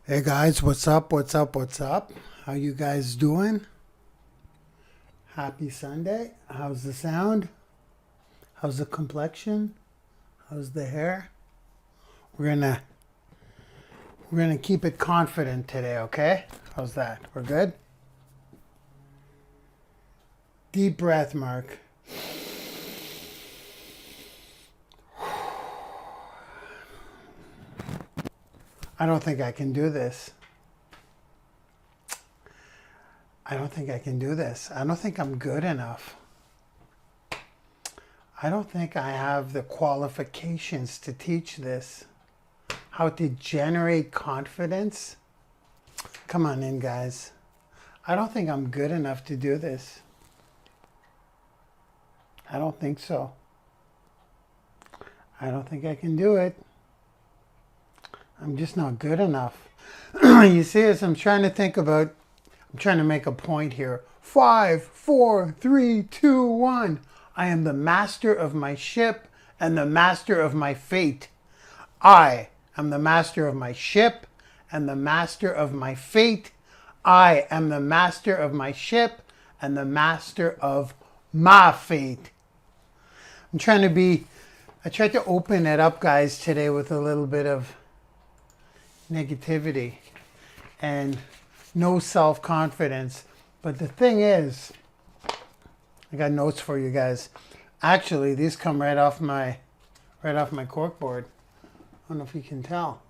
Hey guys, what's up? What's up? What's up? How you guys doing? Happy Sunday. How's the sound? How's the complexion? How's the hair? We're gonna keep it confident today, okay? How's that? We're good? Deep breath, Mark. I don't think I can do this. I don't think I can do this. I don't think I'm good enough. I don't think I have the qualifications to teach this. How to generate confidence. Come on in, guys. I don't think I'm good enough to do this. I don't think so. I don't think I can do it. I'm just not good enough. You see, as I'm trying to make a point here. 5, 4, 3, 2, 1. I am the master of my ship and the master of my fate. I am the master of my ship and the master of my fate. I am the master of my ship and the master of my fate. I tried to open it up, guys, today with a little bit of negativity and no self-confidence. But the thing is, I got notes for you guys. Actually, these come right off my corkboard. I don't know if you can tell.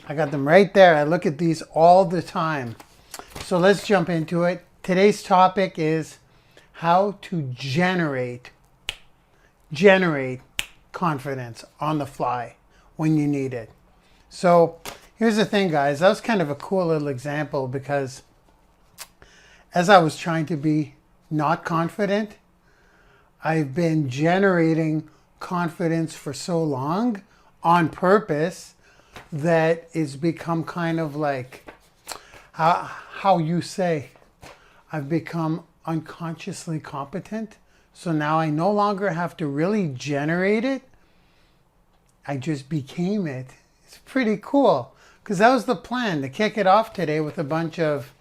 I got them right there. I look at these all the time. So let's jump into it. Today's topic is how to generate confidence on the fly when you need it. So here's the thing, guys. That was kind of a cool little example because as I was trying to be not confident, I've been generating confidence for so long on purpose that it's become kind of like how you say, I've become unconsciously competent. So now I no longer have to really generate it. I just became it. It's pretty cool because that was the plan, to kick it off today with a bunch of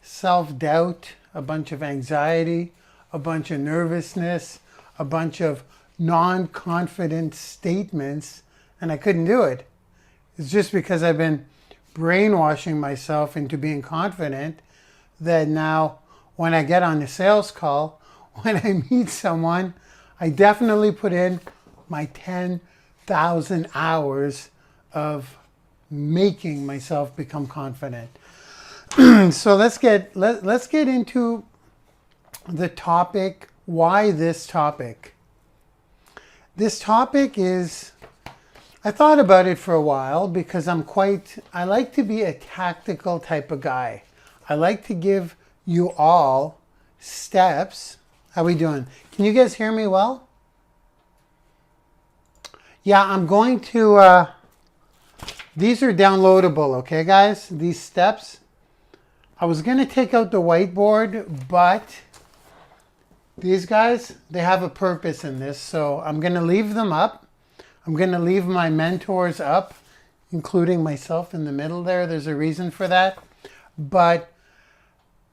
self-doubt, a bunch of anxiety, a bunch of nervousness, a bunch of non-confident statements, and I couldn't do it. It's just because I've been brainwashing myself into being confident that now when I get on a sales call, when I meet someone, I definitely put in my 10,000 hours of making myself become confident. So let's get into the topic. Why this topic? This topic is, I thought about it for a while because I like to be a tactical type of guy. I like to give you all steps. How we doing? Can you guys hear me well? Yeah, I'm going to, these are downloadable, okay guys? These steps. I was going to take out the whiteboard, but these guys, they have a purpose in this. So I'm going to leave them up. I'm going to leave my mentors up, including myself in the middle there. There's a reason for that. But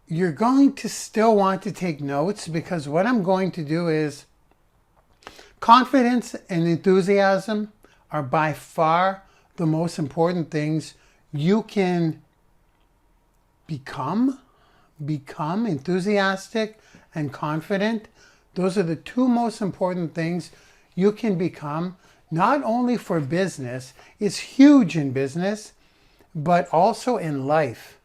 you're going to still want to take notes because what I'm going to do is confidence and enthusiasm are by far the most important things you can become enthusiastic and confident. Those are the two most important things you can become, not only for business, it's huge in business, but also in life.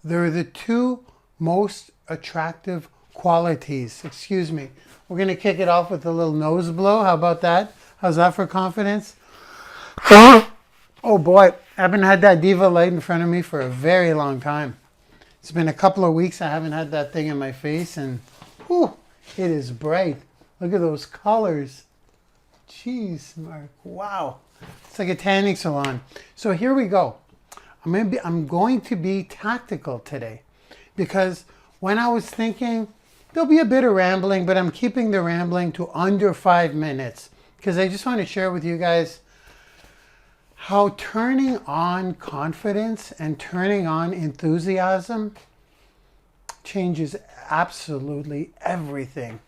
They're the two most attractive qualities. Excuse me. We're going to kick it off with a little nose blow. How about that? How's that for confidence? Oh boy, I haven't had that Diva light in front of me for a very long time. It's been a couple of weeks I haven't had that thing in my face, and whew, it is bright. Look at those colors. Jeez, Mark. Wow. It's like a tanning salon. So here we go. I'm going to be tactical today because when I was thinking, there'll be a bit of rambling, but I'm keeping the rambling to under 5 minutes because I just want to share with you guys how turning on confidence and turning on enthusiasm changes absolutely everything.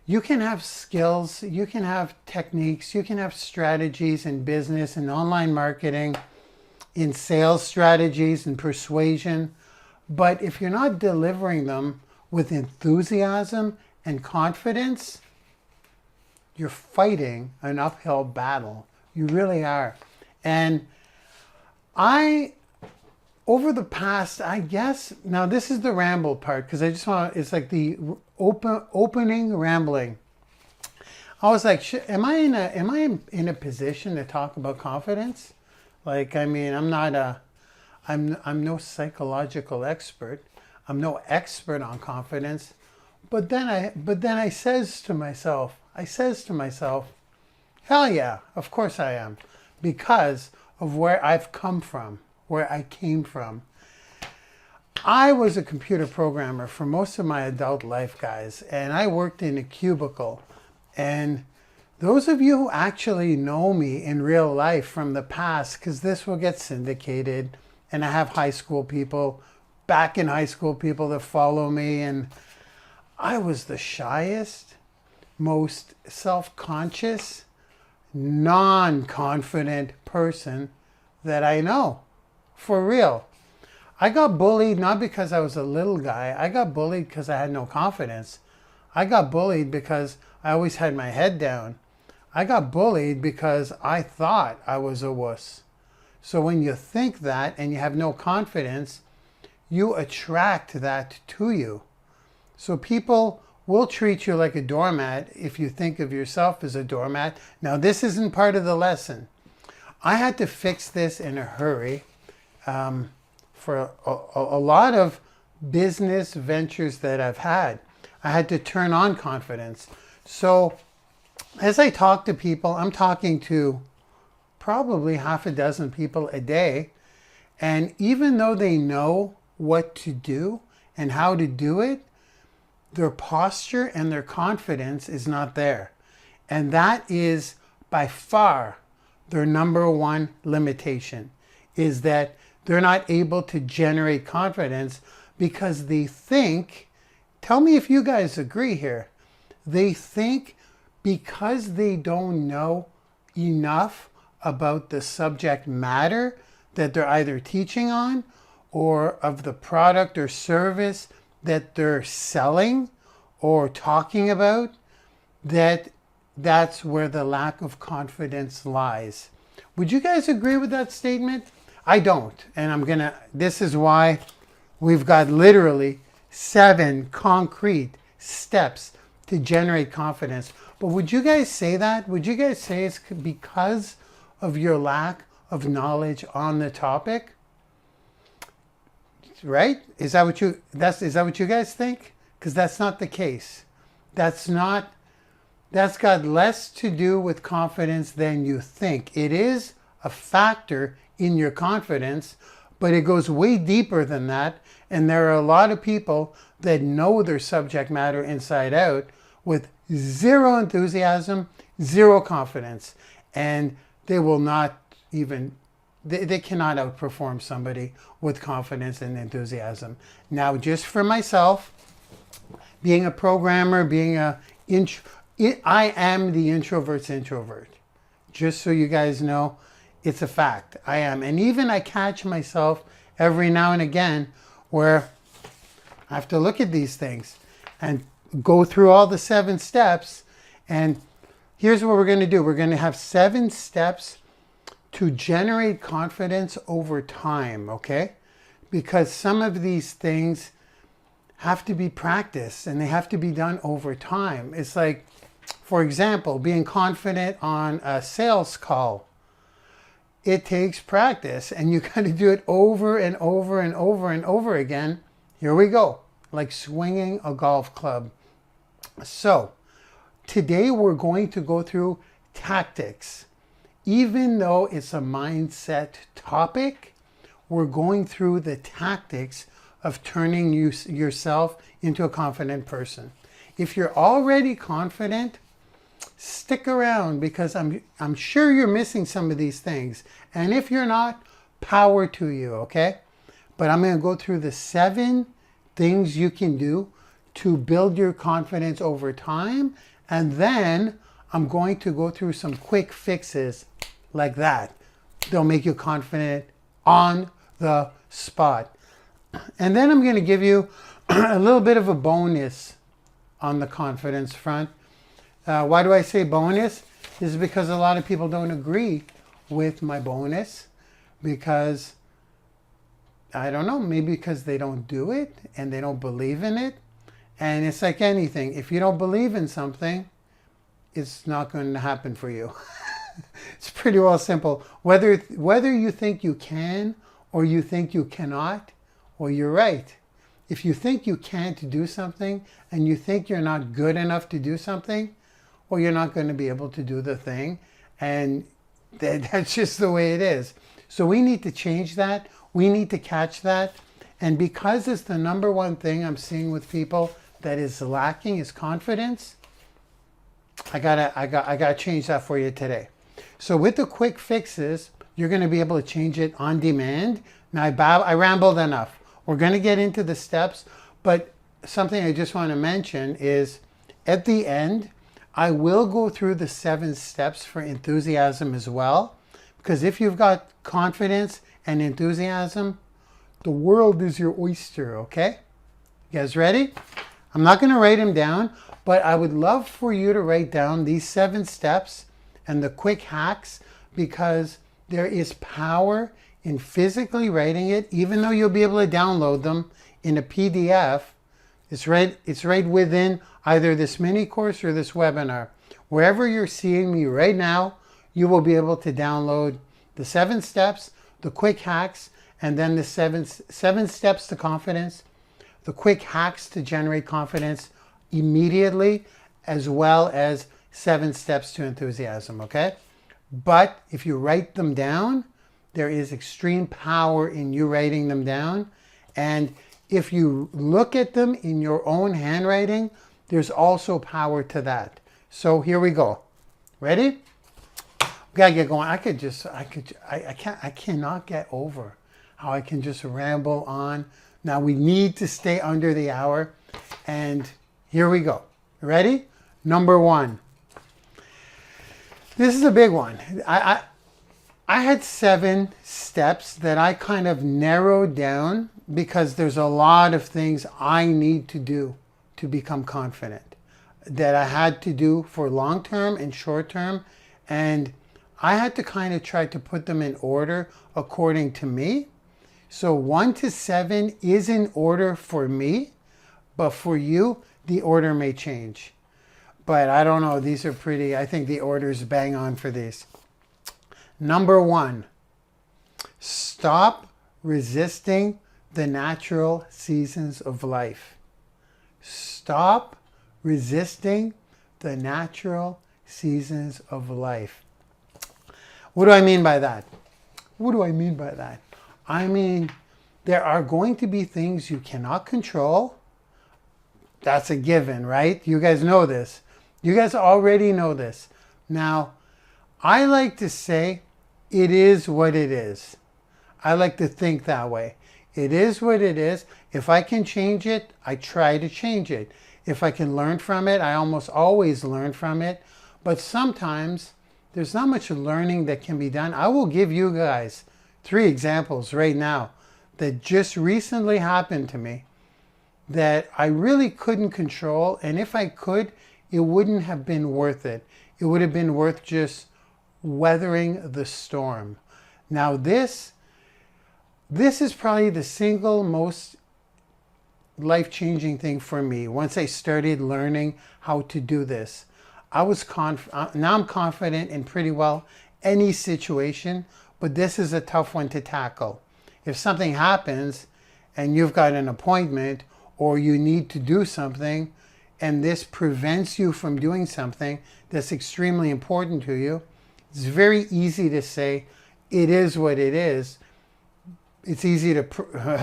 You can have skills, you can have techniques, you can have strategies in business and online marketing, in sales strategies and persuasion, but if you're not delivering them with enthusiasm and confidence, you're fighting an uphill battle. You really are. And over the past, I guess, now this is the ramble part, because I just want, it's like the opening rambling. I was like, am I in a position to talk about confidence? Like, I mean, I'm no psychological expert. I'm no expert on confidence. But then I says to myself, hell yeah, of course I am, because of where I've come from, where I came from. I was a computer programmer for most of my adult life, guys, and I worked in a cubicle. And those of you who actually know me in real life from the past, because this will get syndicated, and I have high school people, back in high school people that follow me, and I was the shyest, most self-conscious, non-confident person that I know. For real. I got bullied not because I was a little guy. I got bullied because I had no confidence. I got bullied because I always had my head down. I got bullied because I thought I was a wuss. So when you think that and you have no confidence, you attract that to you. So people will treat you like a doormat if you think of yourself as a doormat. Now, this isn't part of the lesson. I had to fix this in a hurry. For a lot of business ventures that I've had, I had to turn on confidence. So as I talk to people, I'm talking to probably half a dozen people a day. And even though they know what to do and how to do it, their posture and their confidence is not there. And that is by far their number one limitation, is that they're not able to generate confidence because they think, tell me if you guys agree here, they think because they don't know enough about the subject matter that they're either teaching on or of the product or service that they're selling or talking about, that's where the lack of confidence lies. Would you guys agree with that statement? I don't. And this is why we've got literally 7 concrete steps to generate confidence. But would you guys say that? Would you guys say it's because of your lack of knowledge on the topic? Right? Is that what you guys think? Because that's not the case. That's got less to do with confidence than you think. It is a factor in your confidence, but it goes way deeper than that. And there are a lot of people that know their subject matter inside out with zero enthusiasm, zero confidence, and they will not even, they cannot outperform somebody with confidence and enthusiasm. Now, just for myself, being a programmer, I am the introvert's introvert. Just so you guys know, it's a fact. I am. And even I catch myself every now and again where I have to look at these things and go through all the 7 steps. And here's what we're going to do. We're going to have 7 steps to generate confidence over time, okay? Because some of these things have to be practiced and they have to be done over time. It's like, for example, being confident on a sales call. It takes practice and you got to do it over and over and over and over again. Here we go, like swinging a golf club. So today we're going to go through tactics. Even though it's a mindset topic, we're going through the tactics of turning yourself into a confident person. If you're already confident, stick around because I'm sure you're missing some of these things. And if you're not, power to you, okay? But I'm going to go through the 7 things you can do to build your confidence over time. And then I'm going to go through some quick fixes like that. They'll make you confident on the spot. And then I'm going to give you a little bit of a bonus on the confidence front. Why do I say bonus? This is because a lot of people don't agree with my bonus because, I don't know, maybe because they don't do it and they don't believe in it. And it's like anything. If you don't believe in something, it's not going to happen for you. It's pretty well simple. Whether you think you can or you think you cannot, well, you're right. If you think you can't do something and you think you're not good enough to do something, well, you're not going to be able to do the thing. And that's just the way it is. So we need to change that. We need to catch that. And because it's the number one thing I'm seeing with people that is lacking is confidence, I gotta change that for you today. So with the quick fixes, you're going to be able to change it on demand. Now I rambled enough. We're going to get into the steps, but something I just want to mention is at the end, I will go through the 7 steps for enthusiasm as well. Because if you've got confidence and enthusiasm, the world is your oyster, okay? You guys ready? I'm not going to write them down, but I would love for you to write down these 7 steps and the quick hacks because there is power in physically writing it, even though you'll be able to download them in a PDF. It's right within either this mini course or this webinar. Wherever you're seeing me right now, you will be able to download the 7 steps, the quick hacks, and then the seven steps to confidence, the quick hacks to generate confidence immediately, as well as 7 steps to enthusiasm, okay? But if you write them down, there is extreme power in you writing them down. And if you look at them in your own handwriting, there's also power to that. So here we go. Ready? We gotta get going. I cannot get over how I can just ramble on. Now we need to stay under the hour. And here we go. Ready? Number 1. This is a big one. I had 7 steps that I kind of narrowed down because there's a lot of things I need to do to become confident that I had to do for long term and short term. And I had to kind of try to put them in order according to me. So 1 to 7 is in order for me, but for you, the order may change. But I don't know, these are pretty, I think the order is bang on for these. Number 1, stop resisting the natural seasons of life. Stop resisting the natural seasons of life. What do I mean by that? What do I mean by that? I mean, there are going to be things you cannot control. That's a given, right? You guys know this. You guys already know this. Now, I like to say it is what it is. I like to think that way. It is what it is. If I can change it, I try to change it. If I can learn from it, I almost always learn from it. But sometimes there's not much learning that can be done. I will give you guys 3 examples right now that just recently happened to me that I really couldn't control. And if I could, it wouldn't have been worth it. It would have been worth just weathering the storm. Now this is probably the single most life-changing thing for me. Once I started learning how to do this, now I'm confident in pretty well any situation, but this is a tough one to tackle. If something happens and you've got an appointment or you need to do something and this prevents you from doing something that's extremely important to you, it's very easy to say, it is what it is. It's easy to,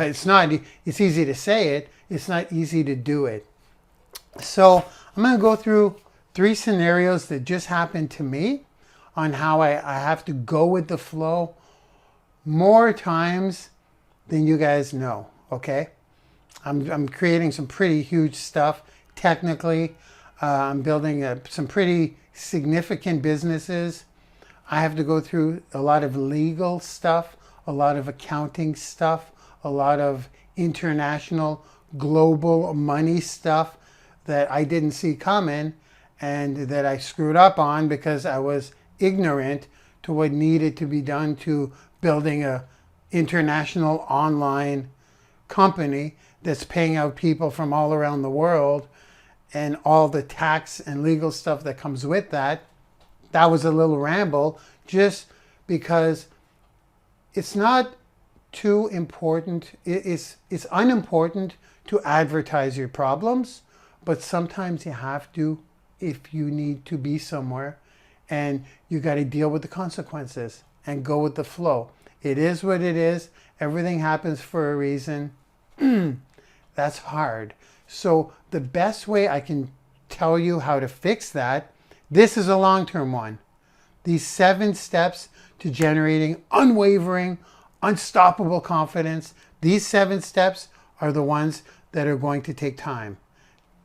it's easy to say it. It's not easy to do it. So I'm going to go through 3 scenarios that just happened to me on how I have to go with the flow more times than you guys know, okay? I'm creating some pretty huge stuff technically. I'm building some pretty significant businesses. I have to go through a lot of legal stuff, a lot of accounting stuff, a lot of international, global money stuff that I didn't see coming and that I screwed up on because I was ignorant to what needed to be done to building a international online company that's paying out people from all around the world and all the tax and legal stuff that comes with that. That was a little ramble just because it's not too important. It's unimportant to advertise your problems, but sometimes you have to if you need to be somewhere, and you got to deal with the consequences and go with the flow. It is what it is. Everything happens for a reason. That's hard. So the best way I can tell you how to fix that, this is a long-term one. These 7 steps to generating unwavering, unstoppable confidence. These 7 steps are the ones that are going to take time.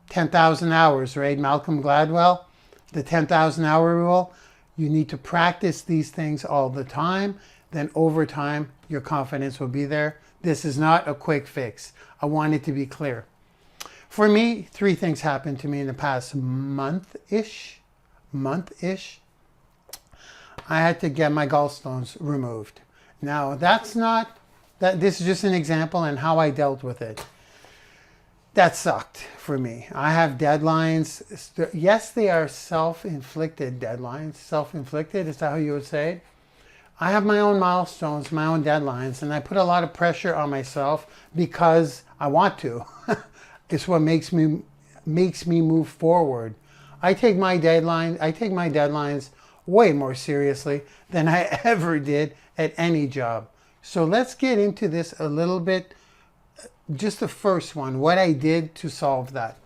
10,000 hours, right? Malcolm Gladwell, the 10,000 hour rule. You need to practice these things all the time. Then over time, your confidence will be there. This is not a quick fix. I want it to be clear. For me, 3 things happened to me in the past month-ish. I had to get my gallstones removed. Now, this is just an example and how I dealt with it. That sucked for me. I have deadlines. Yes, they are self-inflicted deadlines. Self-inflicted, is that how you would say it? I have my own milestones, my own deadlines, and I put a lot of pressure on myself because I want to. It's what makes me move forward. I take my deadlines way more seriously than I ever did at any job. So let's get into this a little bit. Just the first one, what I did to solve that.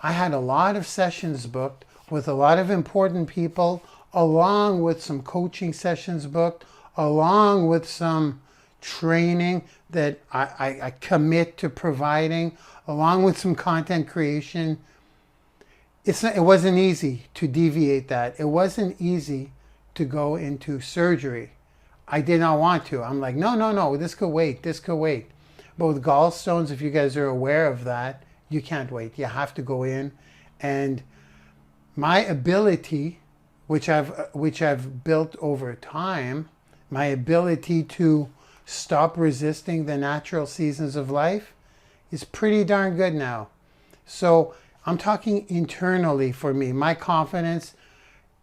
I had a lot of sessions booked with a lot of important people, along with some coaching sessions booked, along with some training that I commit to providing, along with some content creation. It wasn't easy to deviate that. It wasn't easy to go into surgery. I did not want to. I'm like, no, this could wait. But with gallstones, if you guys are aware of that, you can't wait. You have to go in. And my ability, which I've built over time, my ability to stop resisting the natural seasons of life is pretty darn good now. So I'm talking internally for me. My confidence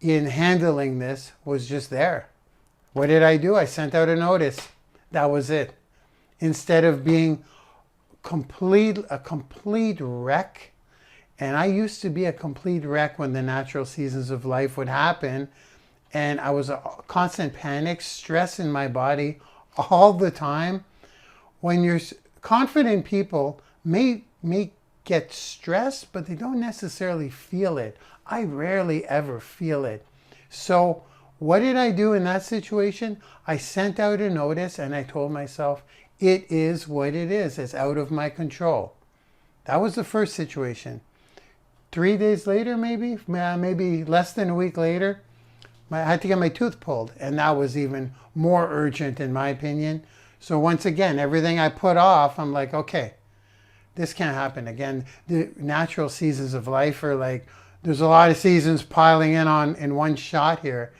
in handling this was just there. What did I do? I sent out a notice. That was it. Instead of being a complete wreck, and I used to be a complete wreck when the natural seasons of life would happen, and I was a constant panic, stress in my body all the time. When you're confident, people may get stressed, but they don't necessarily feel it. I rarely ever feel it. So what did I do in that situation? I sent out a notice and I told myself, it is what it is. It's out of my control. That was the first situation. 3 days later, maybe less than a week later, I had to get my tooth pulled. And that was even more urgent in my opinion. So once again, everything I put off, I'm like, okay, this can't happen again. The natural seasons of life are like, there's a lot of seasons piling in one shot here.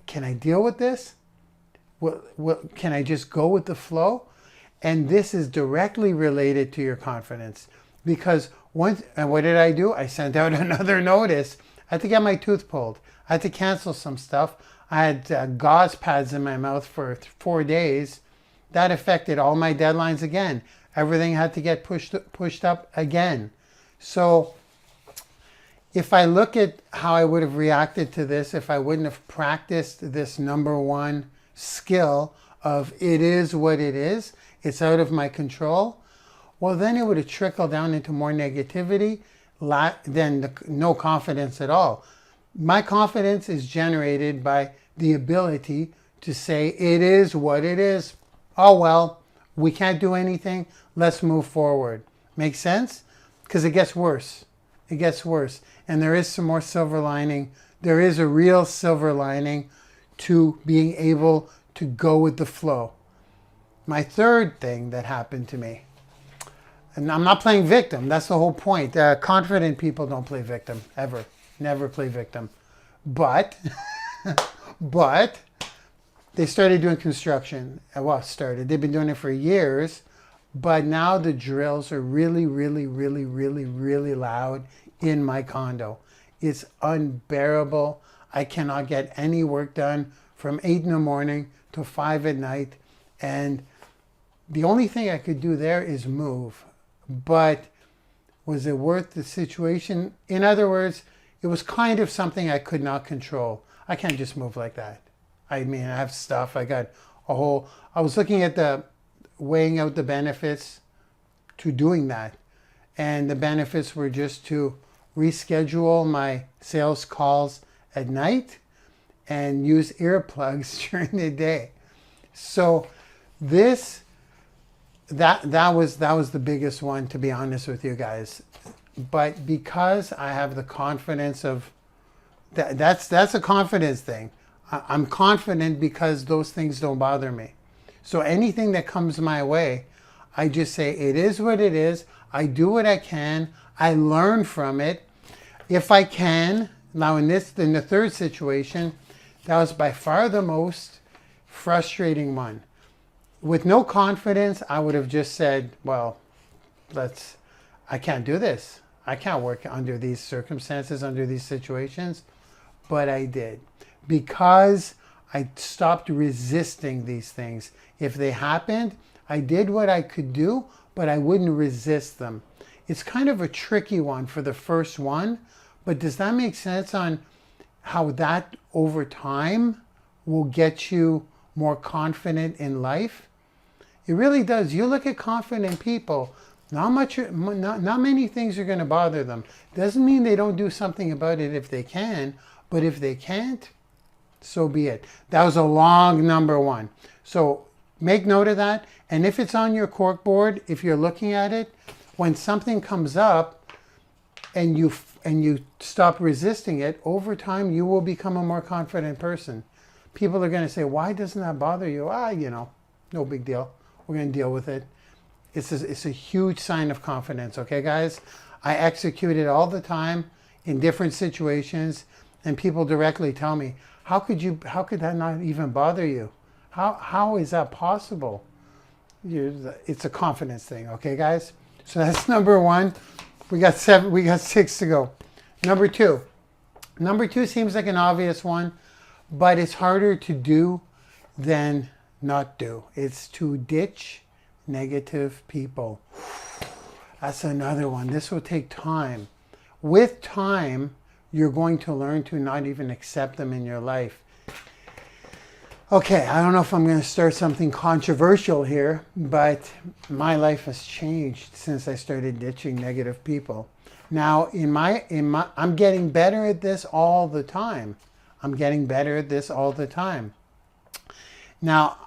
Can I deal with this? Can I just go with the flow? And this is directly related to your confidence. Because what did I do? I sent out another notice. I had to get my tooth pulled. I had to cancel some stuff. I had gauze pads in my mouth for 4 days. That affected all my deadlines again. Everything had to get pushed up again. So if I look at how I would have reacted to this, if I wouldn't have practiced this number one skill of it is what it is, it's out of my control, well, then it would have trickled down into more negativity, no confidence at all. My confidence is generated by the ability to say it is what it is. Oh well, we can't do anything. Let's move forward. Make sense? Because it gets worse. It gets worse. And there is some more silver lining. There is a real silver lining to being able to go with the flow. My third thing that happened to me, and I'm not playing victim. That's the whole point. Confident people don't play victim, ever. Never play victim. But, but they started doing construction. Well, they've been doing it for years. But now the drills are really, really, really, really, really loud in my condo. It's unbearable. I cannot get any work done from 8 in the morning to 5 at night. And the only thing I could do there is move. But was it worth the situation? In other words, it was kind of something I could not control. I can't just move like that. I mean, I have stuff. I was looking at weighing out the benefits to doing that. And the benefits were just to reschedule my sales calls at night and use earplugs during the day. So that was the biggest one, to be honest with you guys. But because I have the confidence of that's a confidence thing. I'm confident because those things don't bother me. So anything that comes my way, I just say it is what it is. I do what I can. I learn from it. If I can, now in the third situation, that was by far the most frustrating one. With no confidence, I would have just said, well, I can't do this. I can't work under these circumstances, under these situations. But I did. Because I stopped resisting these things. If they happened, I did what I could do, but I wouldn't resist them. It's kind of a tricky one for the first one, but does that make sense on how that over time will get you more confident in life? It really does. You look at confident people, not many things are going to bother them. Doesn't mean they don't do something about it if they can, but if they can't, so be it. That was a long number one. So make note of that. And if it's on your cork board, if you're looking at it, when something comes up and you stop resisting it, over time you will become a more confident person. People are going to say, why doesn't that bother you? No big deal. We're going to deal with it. It's a huge sign of confidence. Okay, guys? I execute it all the time in different situations, and people directly tell me, how could that not even bother you? How is that possible? It's a confidence thing. Okay, guys? So that's number one. We got 6 to go. Number two. Number two seems like an obvious one, but it's harder to do than not do. It's to ditch negative people. That's another one. This will take time. With time, you're going to learn to not even accept them in your life. Okay, I don't know if I'm going to start something controversial here, but my life has changed since I started ditching negative people. Now, I'm getting better at this all the time. Now,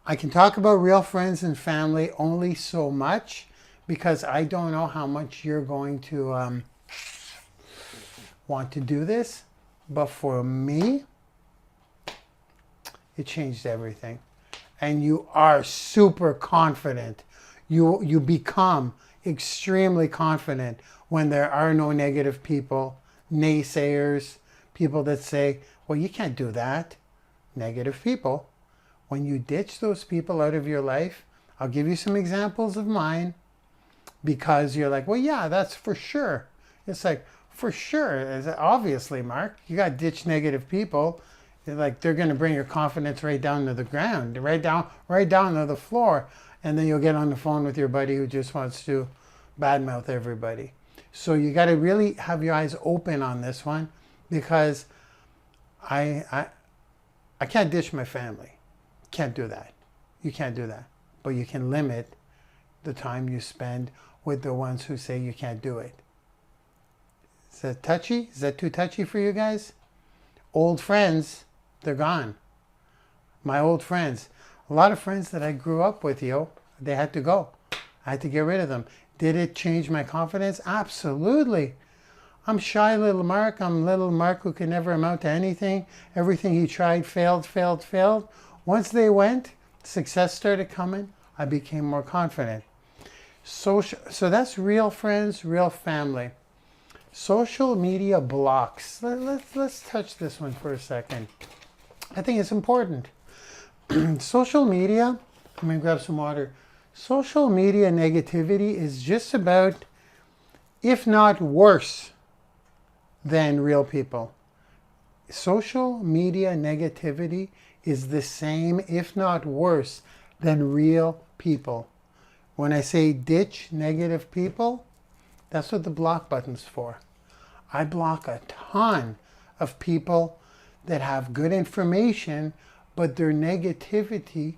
I can talk about real friends and family only so much because I don't know how much you're going to want to do this. But for me, it changed everything. And you are super confident. You become extremely confident when there are no negative people, naysayers, people that say, well, you can't do that. Negative people. When you ditch those people out of your life, I'll give you some examples of mine because you're like, well, yeah, that's for sure. It's like, for sure. Obviously, Mark, you got ditch negative people. They're going to bring your confidence right down to the ground, right down to the floor. And then you'll get on the phone with your buddy who just wants to badmouth everybody. So you got to really have your eyes open on this one because I can't ditch my family. Can't do that. You can't do that. But you can limit the time you spend with the ones who say you can't do it. Is that touchy? Is that too touchy for you guys? Old friends, they're gone. My old friends. A lot of friends that I grew up with, they had to go. I had to get rid of them. Did it change my confidence? Absolutely. I'm shy little Mark. I'm little Mark who could never amount to anything. Everything he tried failed. Once they went, success started coming. I became more confident. So that's real friends, real family. Social media blocks. Let's touch this one for a second. I think it's important. Social media, let me grab some water. Social media negativity is just about, if not worse, than real people. Social media negativity is the same, if not worse, than real people. When I say ditch negative people, that's what the block button's for. I block a ton of people that have good information, but their negativity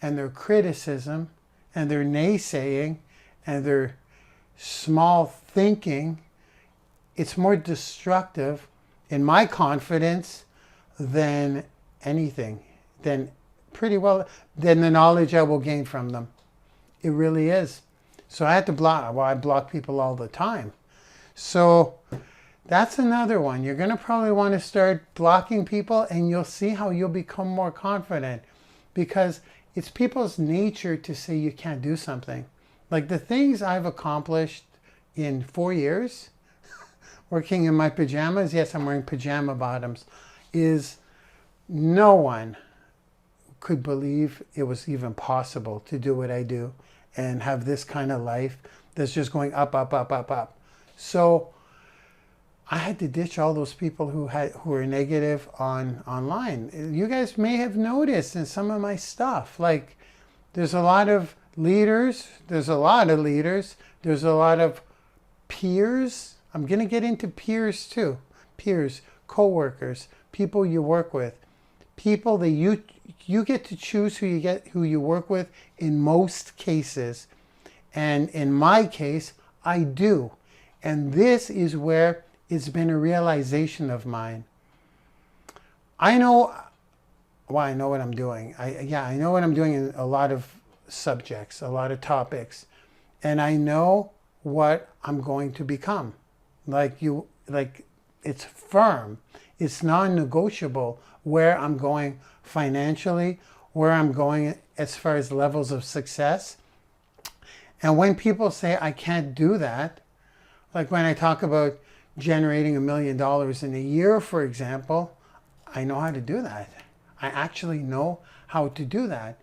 and their criticism and their naysaying and their small thinking, it's more destructive in my confidence than anything, than the knowledge I will gain from them. It really is. So I had to block, I block people all the time. So that's another one. You're going to probably want to start blocking people, and you'll see how you'll become more confident, because it's people's nature to say you can't do something. Like the things I've accomplished in 4 years, working in my pajamas, yes, I'm wearing pajama bottoms, is no one could believe it was even possible to do what I do and have this kind of life that's just going up. So I had to ditch all those people who were negative online. You guys may have noticed in some of my stuff, like there's a lot of leaders, there's a lot of peers. I'm going to get into peers too. Peers, co-workers, people you work with, people that you get to choose who you work with in most cases. And in my case, I do. And this is where it's been a realization of mine. I know what I'm doing. I know what I'm doing in a lot of subjects, a lot of topics. And I know what I'm going to become. Like it's firm. It's non-negotiable where I'm going financially, where I'm going as far as levels of success. And when people say I can't do that, like when I talk about generating $1 million in a year, for example, I know how to do that. I actually know how to do that.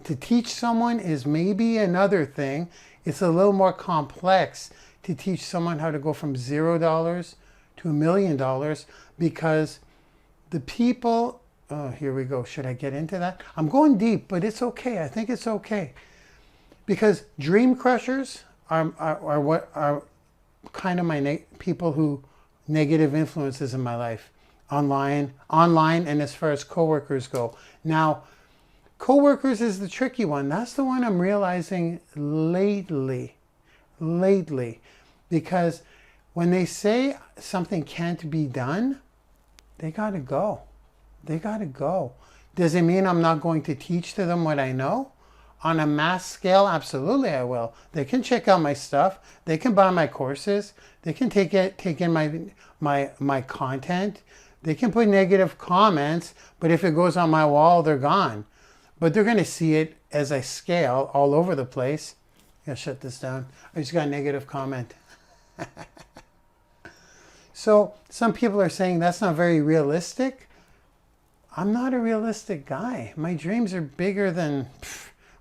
To teach someone is maybe another thing. It's a little more complex to teach someone how to go from $0 to $1 million, because the people, oh, here we go. Should I get into that? I'm going deep, but it's okay. I think it's okay. Because dream crushers are what are kind of my people who negative influences in my life, online, and as far as coworkers go. Now, coworkers is the tricky one. That's the one I'm realizing lately, because when they say something can't be done, they gotta go. Does it mean I'm not going to teach to them what I know? On a mass scale, absolutely I will. They can check out my stuff. They can buy my courses. They can take in my content. They can put negative comments, but if it goes on my wall, they're gone. But they're going to see it as I scale all over the place. I'll shut this down. I just got a negative comment. So some people are saying that's not very realistic. I'm not a realistic guy. My dreams are bigger than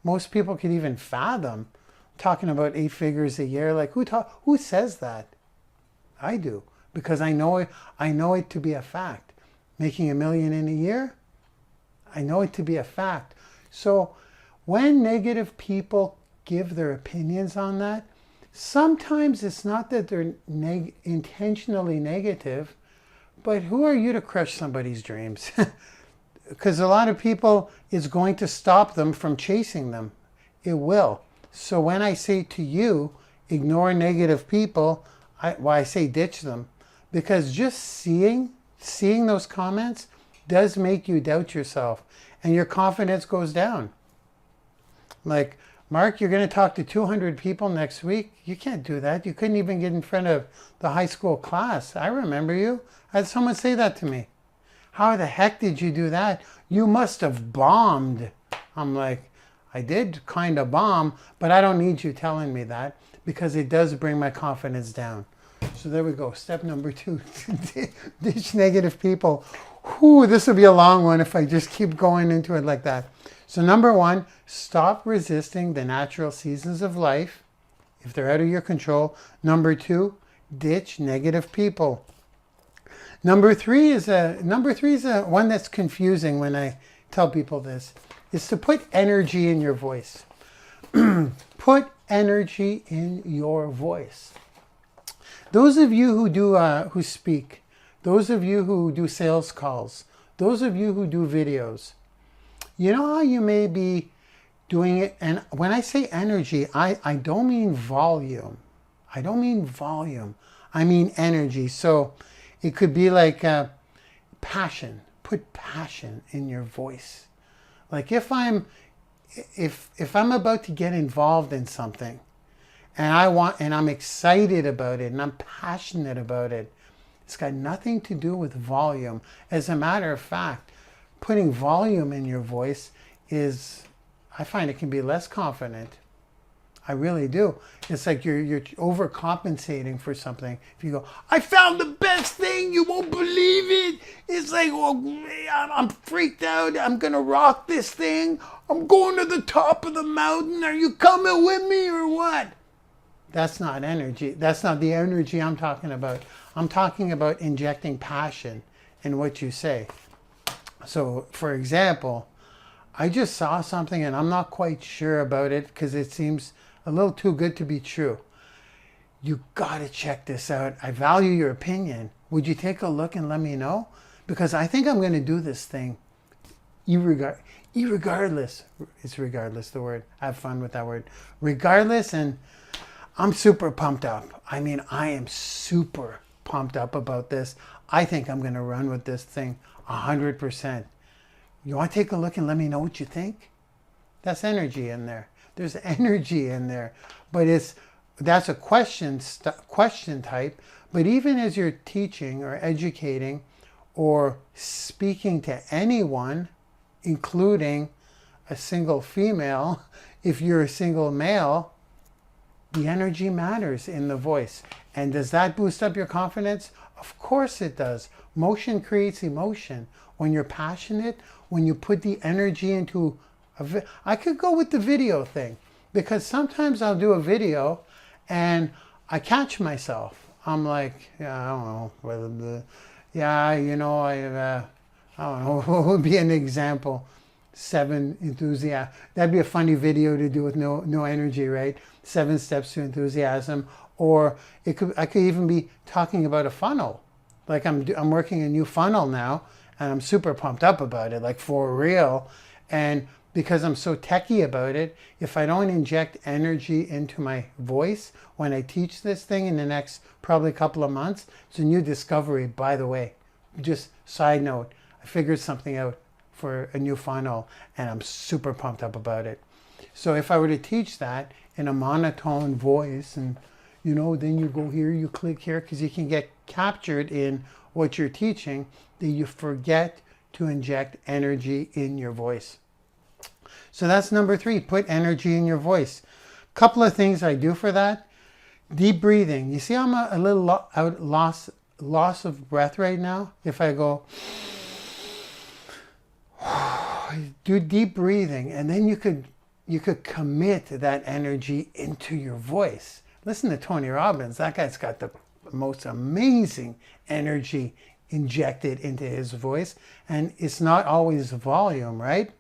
most people could even fathom. Talking about 8 figures a year, like who says that? I do, because I know it to be a fact. Making $1 million in a year, I know it to be a fact. So when negative people give their opinions on that, sometimes it's not that they're intentionally negative, but who are you to crush somebody's dreams? Because a lot of people, it's going to stop them from chasing them. It will. So when I say to you, ignore negative people, I say ditch them, because just seeing those comments does make you doubt yourself, and your confidence goes down. Like, Mark, you're going to talk to 200 people next week. You can't do that. You couldn't even get in front of the high school class. I remember you. I had someone say that to me. How the heck did you do that? You must have bombed. I'm like, I did kind of bomb, but I don't need you telling me that, because it does bring my confidence down. So there we go. Step number 2, ditch negative people. Whew, this will be a long one if I just keep going into it like that. So number 1, stop resisting the natural seasons of life if they're out of your control. Number 2, ditch negative people. Number 3 is a one that's confusing when I tell people this, is to put energy in your voice. Put energy in your voice. Those of you who speak, those of you who do sales calls, those of you who do videos, you know how you may be doing it, and when I say energy, I don't mean volume. I don't mean volume. I mean energy. So it could be like passion. Put passion in your voice. Like if I'm about to get involved in something, and I'm excited about it, and I'm passionate about it, it's got nothing to do with volume. As a matter of fact, putting volume in your voice I find it can be less confident. I really do. It's like you're overcompensating for something. If you go, I found the best thing, you won't believe it. It's like, well, I'm freaked out. I'm going to rock this thing. I'm going to the top of the mountain. Are you coming with me or what? That's not energy. That's not the energy I'm talking about. I'm talking about injecting passion in what you say. So, for example, I just saw something and I'm not quite sure about it because it seems a little too good to be true. You gotta check this out. I value your opinion. Would you take a look and let me know? Because I think I'm gonna do this thing. Irregardless. It's regardless the word. Have fun with that word. Regardless, and I'm super pumped up. I mean, I am super pumped up about this. I think I'm gonna run with this thing 100%. You want to take a look and let me know what you think? That's energy in there. There's energy in there, but that's a question type. But even as you're teaching or educating or speaking to anyone, including a single female, if you're a single male, the energy matters in the voice. And does that boost up your confidence? Of course it does. Motion creates emotion. When you're passionate, when you put the energy into I could go with the video thing, because sometimes I'll do a video and I catch myself. I'm like, yeah, I don't know whether I don't know, what would be an example? 7 enthusiasm. That'd be a funny video to do with no energy, right? 7 steps to enthusiasm. Or I could even be talking about a funnel. Like I'm working a new funnel now, and I'm super pumped up about it, like for real. And because I'm so techie about it, if I don't inject energy into my voice when I teach this thing in the next probably couple of months, it's a new discovery, by the way. Just side note, I figured something out for a new funnel, and I'm super pumped up about it. So if I were to teach that in a monotone voice, and then you go here, you click here, because you can get captured in what you're teaching, that you forget to inject energy in your voice. So that's number 3, put energy in your voice. Couple of things I do for that. Deep breathing. You see I'm a little loss of breath right now. If I go, do deep breathing, and then you could commit that energy into your voice. Listen to Tony Robbins. That guy's got the most amazing energy injected into his voice, and it's not always volume, right?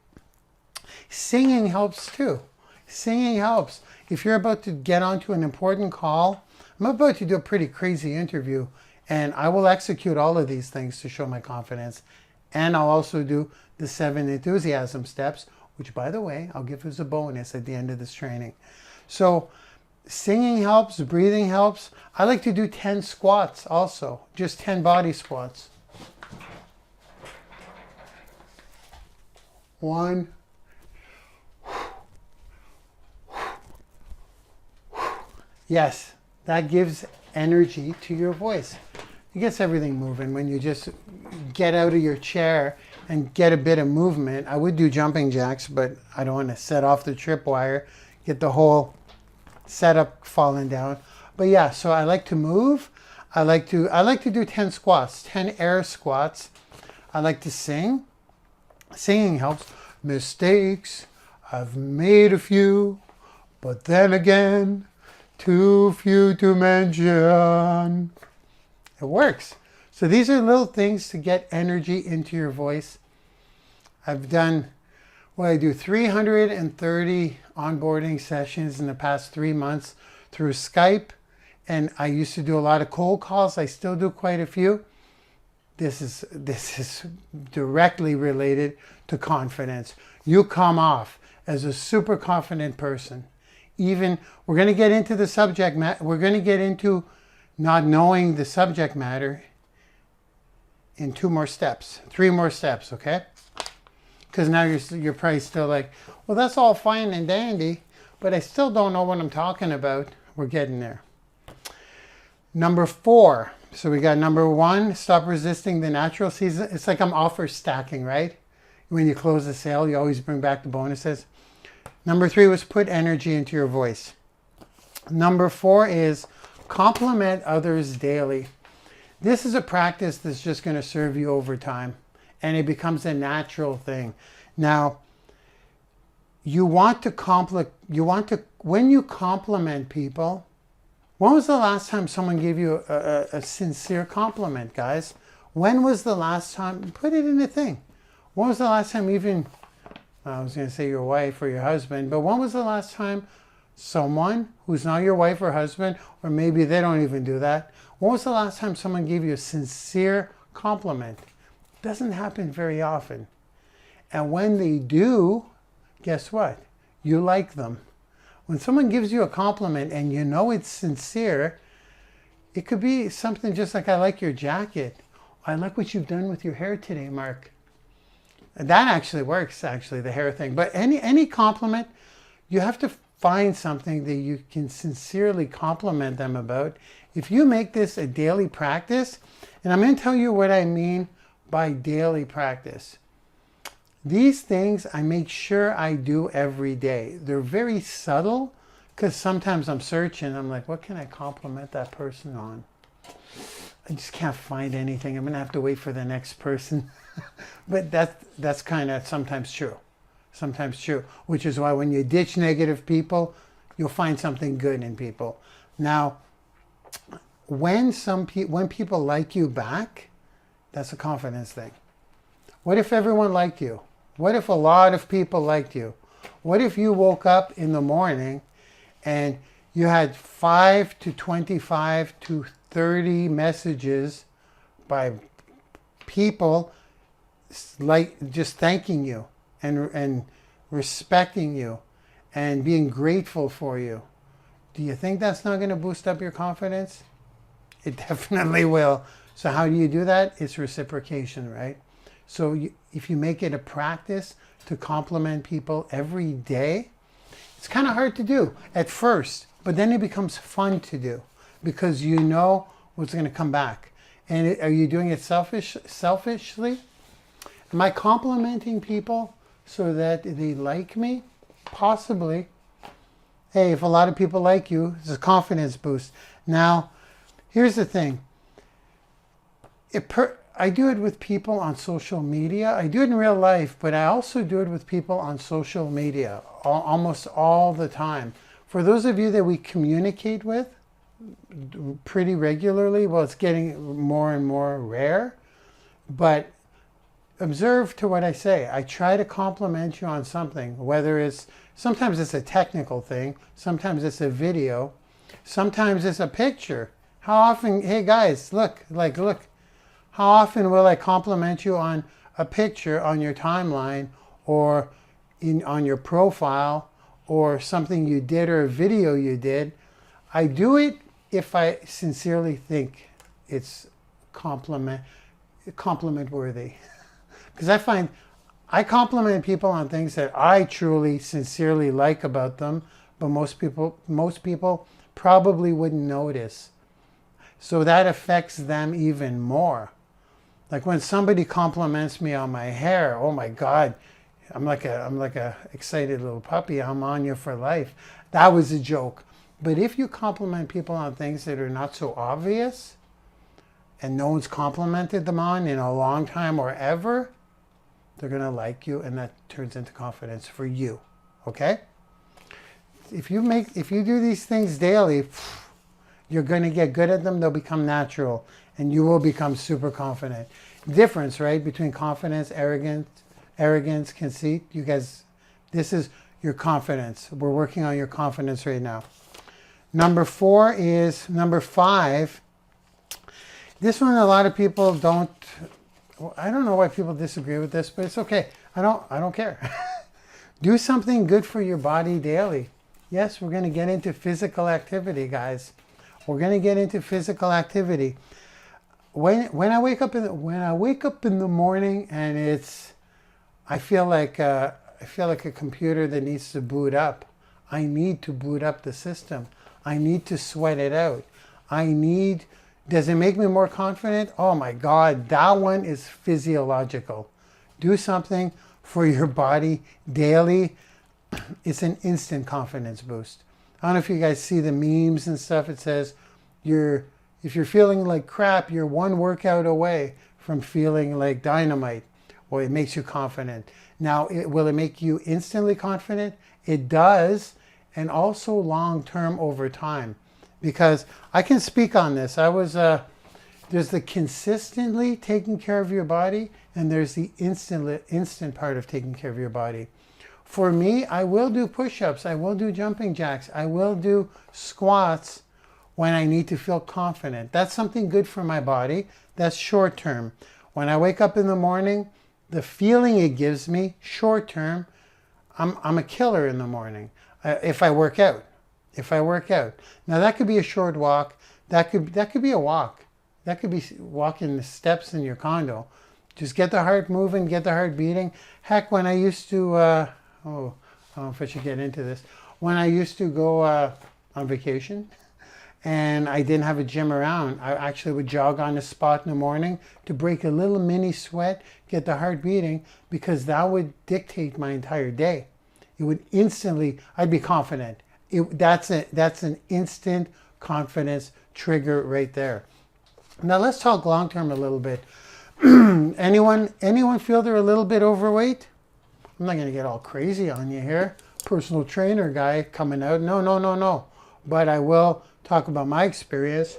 Singing helps too. Singing helps. If you're about to get onto an important call, I'm about to do a pretty crazy interview, and I will execute all of these things to show my confidence. And I'll also do the 7 enthusiasm steps, which, by the way, I'll give as a bonus at the end of this training. So Singing helps, breathing helps. I like to do 10 squats also, just 10 body squats. 1. Yes, that gives energy to your voice. It gets everything moving when you just get out of your chair and get a bit of movement. I would do jumping jacks, but I don't want to set off the tripwire, get the whole setup falling down. But yeah, so I like to move. I like to do 10 squats, 10 air squats. I like to sing. Singing helps. Mistakes, I've made a few, but then again, too few to mention. It works. So these are little things to get energy into your voice. I've done, I do 330 onboarding sessions in the past 3 months through Skype. And I used to do a lot of cold calls. I still do quite a few. This is directly related to confidence. You come off as a super confident person. Even, we're going to get into the subject matter. We're going to get into not knowing the subject matter in 3 more steps, okay? Because now you're probably still like, well, that's all fine and dandy, but I still don't know what I'm talking about. We're getting there. Number 4. So we got number 1, stop resisting the natural season. It's like I'm offer stacking, right? When you close the sale, you always bring back the bonuses. Number 3 was put energy into your voice. Number 4 is compliment others daily. This is a practice that's just going to serve you over time, and it becomes a natural thing. Now, when you compliment people, when was the last time someone gave you a sincere compliment, guys? When was the last time? Put it in a thing. When was the last time even, I was going to say your wife or your husband, but when was the last time someone who's not your wife or husband, or maybe they don't even do that, when was the last time someone gave you a sincere compliment? It doesn't happen very often. And when they do, guess what? You like them. When someone gives you a compliment and you know it's sincere, it could be something just like, I like your jacket. I like what you've done with your hair today, Mark. And that actually works, the hair thing. But any compliment, you have to find something that you can sincerely compliment them about. If you make this a daily practice, and I'm going to tell you what I mean by daily practice. These things I make sure I do every day. They're very subtle because sometimes I'm searching. I'm like, what can I compliment that person on? I just can't find anything. I'm going to have to wait for the next person. But that's kind of sometimes true. Sometimes true. Which is why when you ditch negative people, you'll find something good in people. Now, when people like you back, that's a confidence thing. What if everyone liked you? What if a lot of people liked you? What if you woke up in the morning and you had 5 to 25 to 30 messages by people like just thanking you and respecting you and being grateful for you? Do you think that's not going to boost up your confidence? It definitely will. So how do you do that? It's reciprocation, right? So if you make it a practice to compliment people every day, it's kind of hard to do at first, but then it becomes fun to do because you know what's going to come back. And are you doing it selfishly? Am I complimenting people so that they like me? Possibly. Hey, if a lot of people like you, it's a confidence boost. Now, here's the thing. I do it with people on social media. I do it in real life, but I also do it with people on social media almost all the time. For those of you that we communicate with pretty regularly, well, it's getting more and more rare, but observe to what I say. I try to compliment you on something, sometimes it's a technical thing, sometimes it's a video, sometimes it's a picture. How often, hey guys, look. How often will I compliment you on a picture on your timeline or on your profile or something you did or a video you did? I do it if I sincerely think it's compliment worthy. Because I find I compliment people on things that I truly, sincerely like about them, but most people probably wouldn't notice. So that affects them even more. Like when somebody compliments me on my hair, oh my God, I'm like a excited little puppy. I'm on you for life. That was a joke. But if you compliment people on things that are not so obvious, and no one's complimented them on in a long time or ever, they're gonna like you, and that turns into confidence for you. Okay? If you do these things daily, you're gonna get good at them. They'll become natural, and you will become super confident. Difference, right, between confidence, arrogance, conceit. You guys, this is your confidence. We're working on your confidence right now. Number 5. This one, a lot of people don't. I don't know why people disagree with this, but it's okay. I don't care. Do something good for your body daily. Yes, we're going to get into physical activity, guys. We're going to get into physical activity. When I wake up in the morning and I feel like a computer that needs to boot up. I need to boot up the system. I need to sweat it out. Does it make me more confident? Oh my God, that one is physiological. Do something for your body daily. It's an instant confidence boost. I don't know if you guys see the memes and stuff. It says, if you're feeling like crap, you're one workout away from feeling like dynamite. Well, it makes you confident. Now, will it make you instantly confident? It does, and also long-term over time. Because I can speak on this. There's the consistently taking care of your body, and there's the instant part of taking care of your body. For me, I will do push-ups, I will do jumping jacks, I will do squats when I need to feel confident. That's something good for my body. That's short term. When I wake up in the morning, the feeling it gives me, short term, I'm a killer in the morning if I work out. Now that could be a short walk. That could be a walk. That could be walking the steps in your condo. Just get the heart moving, get the heart beating. Heck, when I used to, I don't know if I should get into this. When I used to go on vacation and I didn't have a gym around, I actually would jog on the spot in the morning to break a little mini sweat, get the heart beating, because that would dictate my entire day. It would instantly, I'd be confident. That's an instant confidence trigger right there. Now let's talk long term a little bit. Anyone feel they're a little bit overweight? I'm not going to get all crazy on you here. Personal trainer guy coming out. No. But I will talk about my experience.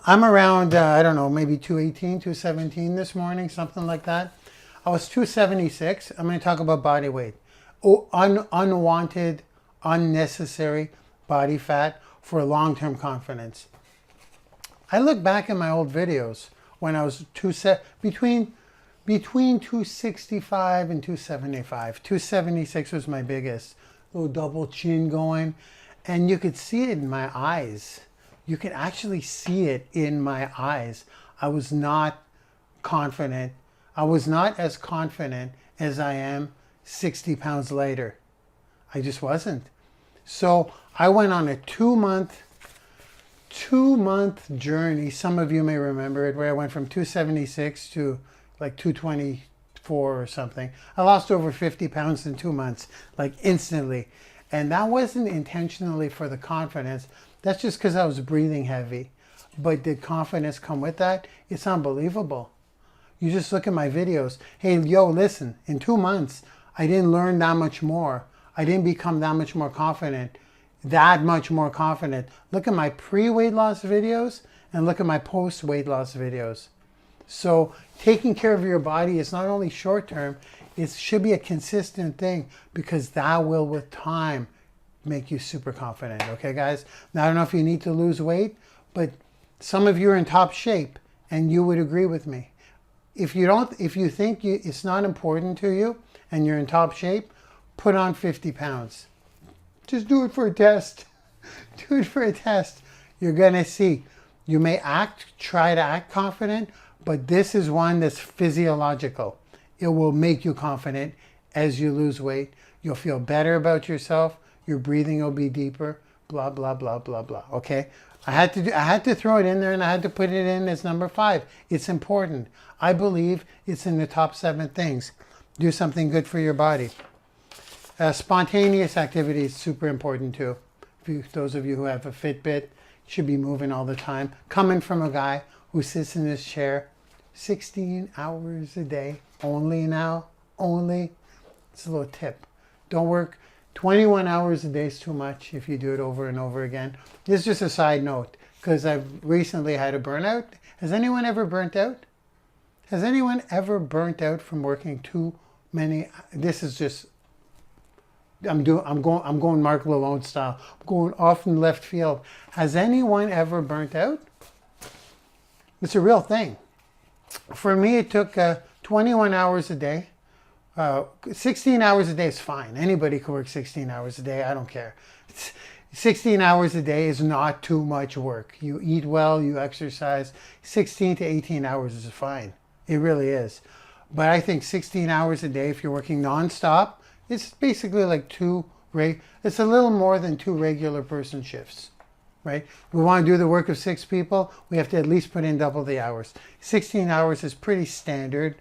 I'm around, I don't know, maybe 218, 217 this morning, something like that. I was 276. I'm going to talk about body weight. Unwanted, unnecessary body fat for long-term confidence. I look back at my old videos when I was between 265 and 275. 276 was my biggest. Little double chin going. And you could see it in my eyes. You could actually see it in my eyes. I was not confident. I was not as confident as I am 60 pounds later. I just wasn't. So I went on a two-month journey. Some of you may remember it, where I went from 276 to like 224 or something. I lost over 50 pounds in 2 months, like instantly. And that wasn't intentionally for the confidence. That's just because I was breathing heavy. But did confidence come with that? It's unbelievable. You just look at my videos. Hey, yo, listen, in 2 months, I didn't learn that much more. I didn't become that much more confident. Look at my pre-weight loss videos and look at my post-weight loss videos. So taking care of your body is not only short-term, it should be a consistent thing, because that will, with time, make you super confident. Okay, guys? Now, I don't know if you need to lose weight, but some of you are in top shape and you would agree with me. If you think it's not important to you and you're in top shape, put on 50 pounds. Just do it for a test. Do it for a test. You're going to see. You may try to act confident, but this is one that's physiological. It will make you confident as you lose weight. You'll feel better about yourself. Your breathing will be deeper. Blah, blah, blah, blah, blah. Okay? I had to throw it in there, and I had to put it in as number 5. It's important. I believe it's in the top 7 things. Do something good for your body. Spontaneous activity is super important too. Those of you who have a Fitbit should be moving all the time. Coming from a guy who sits in his chair 16 hours a day. Only now. Only. It's a little tip. Don't work 21 hours a day is too much if you do it over and over again. This is just a side note because I've recently had a burnout. Has anyone ever burnt out? Has anyone ever burnt out from working too many? This is just, I'm going Marc Lalonde style. I'm going off in left field. Has anyone ever burnt out? It's a real thing. For me, it took 21 hours a day. 16 hours a day is fine. Anybody can work 16 hours a day. I don't care. 16 hours a day is not too much work. You eat well, you exercise. 16 to 18 hours is fine. It really is. But I think 16 hours a day, if you're working nonstop, it's basically like it's a little more than 2 regular person shifts, right? We want to do the work of 6 people. We have to at least put in double the hours. 16 hours is pretty standard.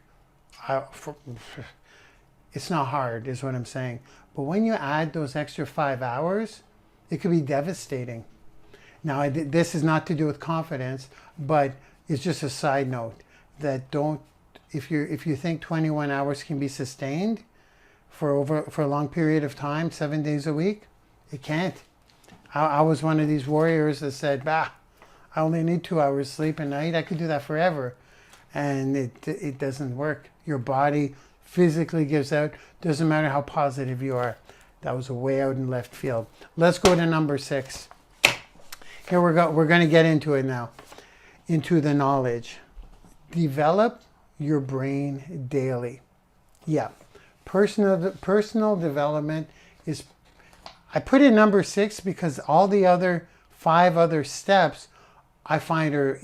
It's not hard, is what I'm saying. But when you add those extra 5 hours, it could be devastating. Now, this is not to do with confidence, but it's just a side note that if you think 21 hours can be sustained for a long period of time, 7 days a week, it can't. I was one of these warriors that said, I only need 2 hours sleep a night. I could do that forever. And it doesn't work. Your body physically gives out. Doesn't matter how positive you are. That was way out in left field. Let's go to number 6. Here we go. We're going to get into it now. Into the knowledge. Develop your brain daily. Yeah. Personal development is, I put in number 6 because all the other 5 other steps I find are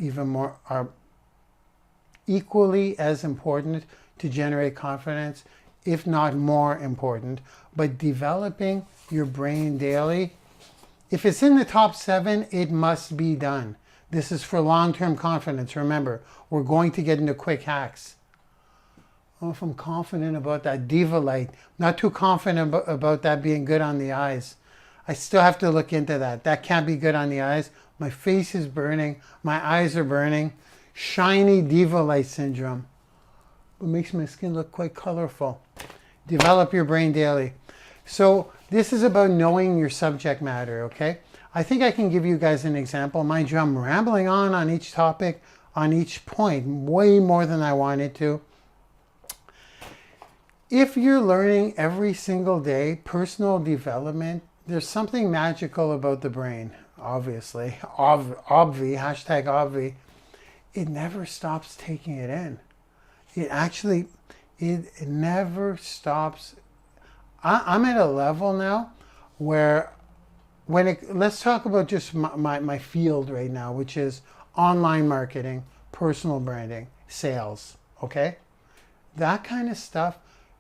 equally as important to generate confidence, if not more important. But developing your brain daily, if it's in the top 7, it must be done. This is for long-term confidence. Remember, we're going to get into quick hacks. Oh, if I'm confident about that diva light, not too confident about that being good on the eyes. I still have to look into that. That can't be good on the eyes. My face is burning. My eyes are burning. Shiny diva light syndrome. It makes my skin look quite colorful. Develop your brain daily. So this is about knowing your subject matter, okay? I think I can give you guys an example. Mind you, I'm rambling on each topic, on each point, way more than I wanted to. If you're learning every single day, personal development, there's something magical about the brain, obviously. Hashtag obvi. It never stops taking it in. It never stops. I'm at a level now where let's talk about just my field right now, which is online marketing, personal branding, sales, okay? That kind of stuff,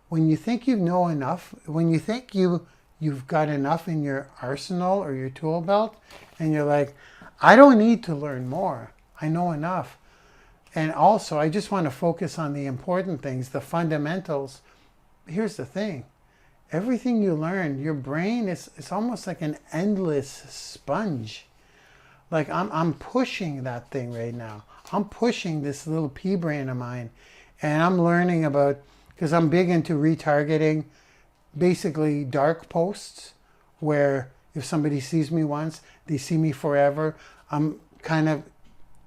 when you think you know enough, when you think you've got enough in your arsenal or your tool belt, and you're like, I don't need to learn more. I know enough. And also, I just want to focus on the important things, the fundamentals. Here's the thing. Everything you learn, your brain it's almost like an endless sponge. Like I'm pushing that thing right now. I'm pushing this little pea brain of mine. And I'm learning about, because I'm big into retargeting, basically dark posts, where if somebody sees me once, they see me forever. I'm kind of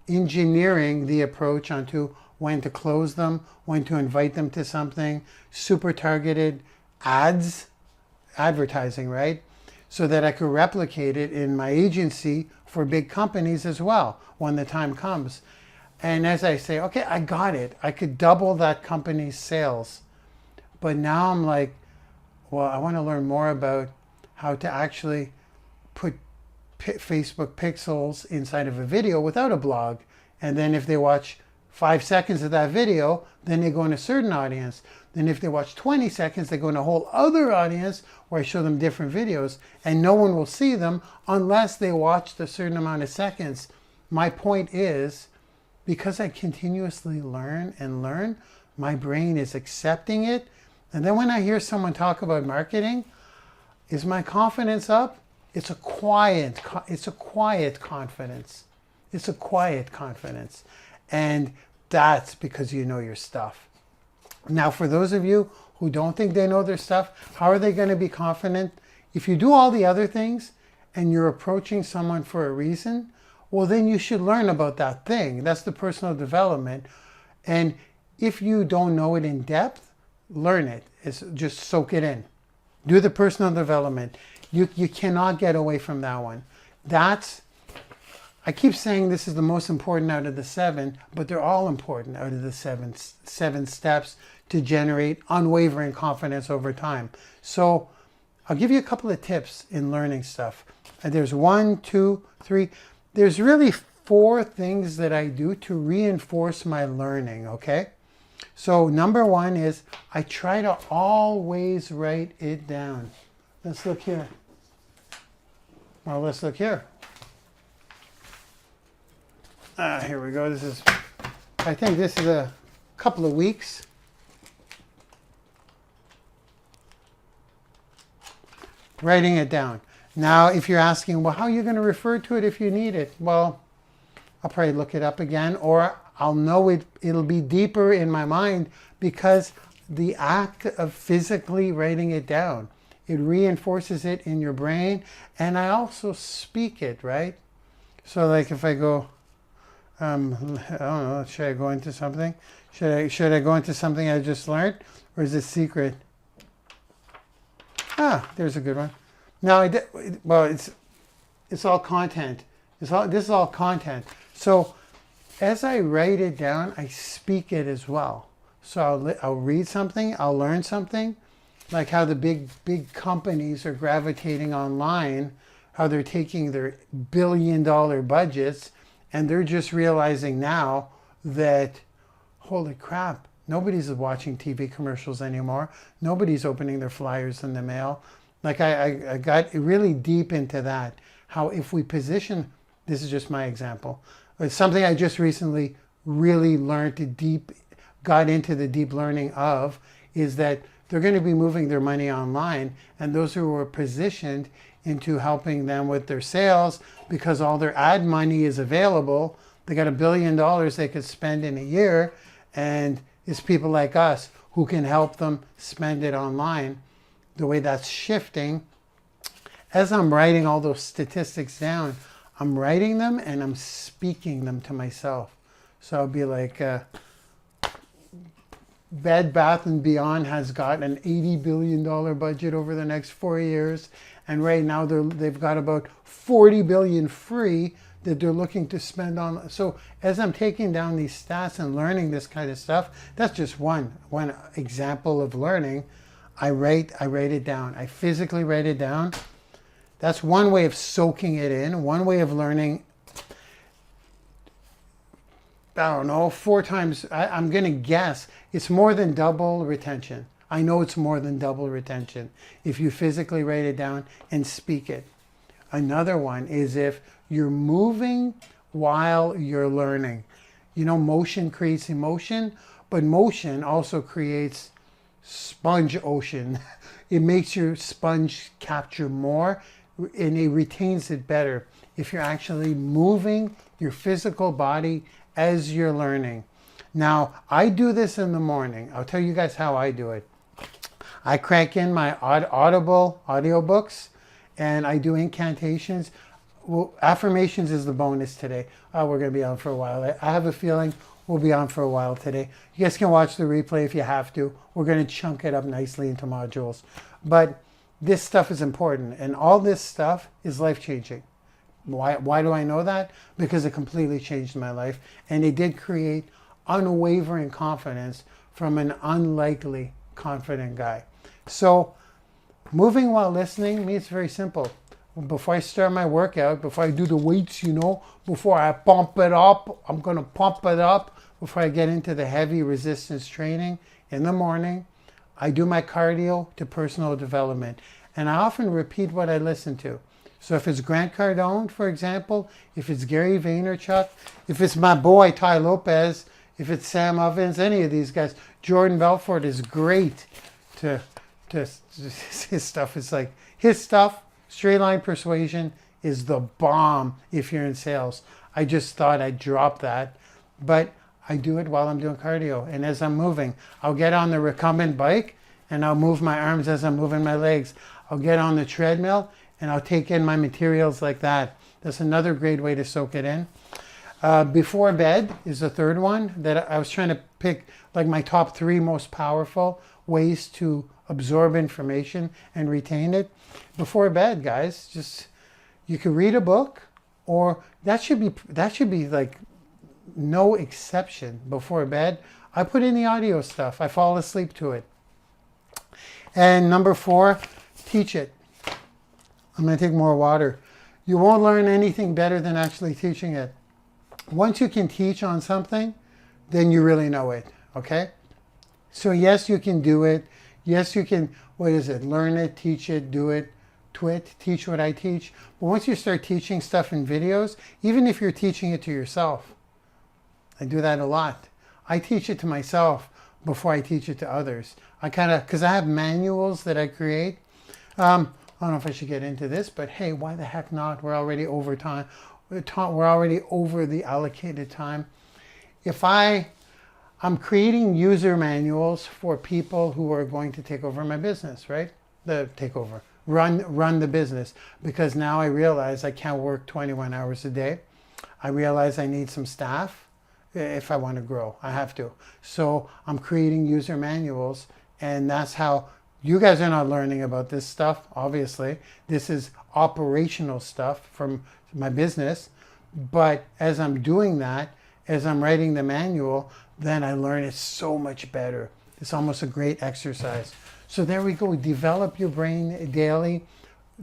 engineering the approach onto when to close them, when to invite them to something, super targeted advertising, right? So that I could replicate it in my agency for big companies as well when the time comes. And as I say, okay, I got it. I could double that company's sales. But now I'm like, well, I want to learn more about how to actually put Facebook pixels inside of a video without a blog. And then if they watch 5 seconds of that video, then they go in a certain audience. Then if they watch 20 seconds, they go in a whole other audience where I show them different videos, and no one will see them unless they watched a certain amount of seconds. My point is, because I continuously learn and learn, my brain is accepting it. And then when I hear someone talk about marketing, is my confidence up? It's a quiet confidence. It's a quiet confidence. And that's because you know your stuff. Now, for those of you who don't think they know their stuff, how are they going to be confident? If you do all the other things and you're approaching someone for a reason, well, then you should learn about that thing. That's the personal development. And if you don't know it in depth, learn it. It's just soak it in. Do the personal development. You cannot get away from that one. I keep saying this is the most important out of the 7, but they're all important out of the seven steps to generate unwavering confidence over time. So I'll give you a couple of tips in learning stuff. There's 1, 2, 3. There's really 4 things that I do to reinforce my learning, okay? So number 1 is I try to always write it down. Let's look here. Well, let's look here. Here we go. I think this is a couple of weeks. Writing it down. Now, if you're asking, well, how are you going to refer to it if you need it? Well, I'll probably look it up again, or I'll know it'll be deeper in my mind because the act of physically writing it down, it reinforces it in your brain, and I also speak it, right? So like if I go, I don't know, should I go into something? Should I go into something I just learned, or is it secret? There's a good one. Now, it's all content. This is all content. So as I write it down, I speak it as well. So I'll read something, I'll learn something, like how the big companies are gravitating online, how they're taking their billion-dollar budgets, and they're just realizing now that, holy crap, nobody's watching TV commercials anymore. Nobody's opening their flyers in the mail. Like I got really deep into that. How if we position, this is just my example. It's something I just recently really got into the deep learning of, is that they're going to be moving their money online, and those who are positioned into helping them with their sales, because all their ad money is available, they got $1 billion they could spend in a year, and it's people like us who can help them spend it online. The way that's shifting, as I'm writing all those statistics down, I'm writing them and I'm speaking them to myself. So I'll be like, Bed Bath & Beyond has got an $80 billion budget over the next 4 years. And right now they've got about $40 billion free that they're looking to spend on. So as I'm taking down these stats and learning this kind of stuff, that's just one example of learning. I write it down. I physically write it down. That's one way of soaking it in, one way of learning. I don't know, 4 times, I'm going to guess it's more than double retention. I know it's more than double retention if you physically write it down and speak it. Another one is if you're moving while you're learning. You know, motion creates emotion, but motion also creates sponge ocean. It makes your sponge capture more, and it retains it better if you're actually moving your physical body as you're learning. Now, I do this in the morning. I'll tell you guys how I do it. I crank in my Audible audiobooks, and I do incantations. Well, affirmations is the bonus today. We're going to be on for a while. I have a feeling we'll be on for a while today. You guys can watch the replay if you have to. We're going to chunk it up nicely into modules. But this stuff is important, and all this stuff is life-changing. Why do I know that? Because it completely changed my life, and it did create unwavering confidence from an unlikely confident guy. So Moving while listening means very simple. Before I start my workout, before I do the weights, before I pump it up, I'm going to pump it up. Before I get into the heavy resistance training in the morning, I do my cardio to personal development. And I often repeat what I listen to. So if it's Grant Cardone, for example, if it's Gary Vaynerchuk, if it's my boy Ty Lopez, if it's Sam Ovens, any of these guys, Jordan Belfort is great to his stuff is like, his stuff, Straight Line Persuasion, is the bomb if you're in sales. I just thought I'd drop that, but I do it while I'm doing cardio. And as I'm moving, I'll get on the recumbent bike and I'll move my arms as I'm moving my legs. I'll get on the treadmill and I'll take in my materials like that. That's another great way to soak it in. Before bed is the third one that I was trying to pick, like my top 3 most powerful ways to absorb information and retain it. Before bed, guys, just, you can read a book, or that should be like no exception. Before bed, I put in the audio stuff. I fall asleep to it. And number 4, teach it. I'm going to take more water. You won't learn anything better than actually teaching it. Once you can teach on something, then you really know it, okay? So yes, you can do it. Yes, you can, learn it, teach it, do it, twit, teach what I teach. But once you start teaching stuff in videos, even if you're teaching it to yourself, I do that a lot. I teach it to myself before I teach it to others. Because I have manuals that I create. I don't know if I should get into this, but hey, why the heck not? We're already over time. We're already over the allocated time. If I'm creating user manuals for people who are going to take over my business, right? Run the business, because now I realize I can't work 21 hours a day. I realize I need some staff if I want to grow. I have to. So I'm creating user manuals, and that's how you guys are not learning about this stuff, obviously. This is operational stuff from my business. But as I'm doing that, as I'm writing the manual, then I learn it so much better. It's almost a great exercise. So there we go. Develop your brain daily.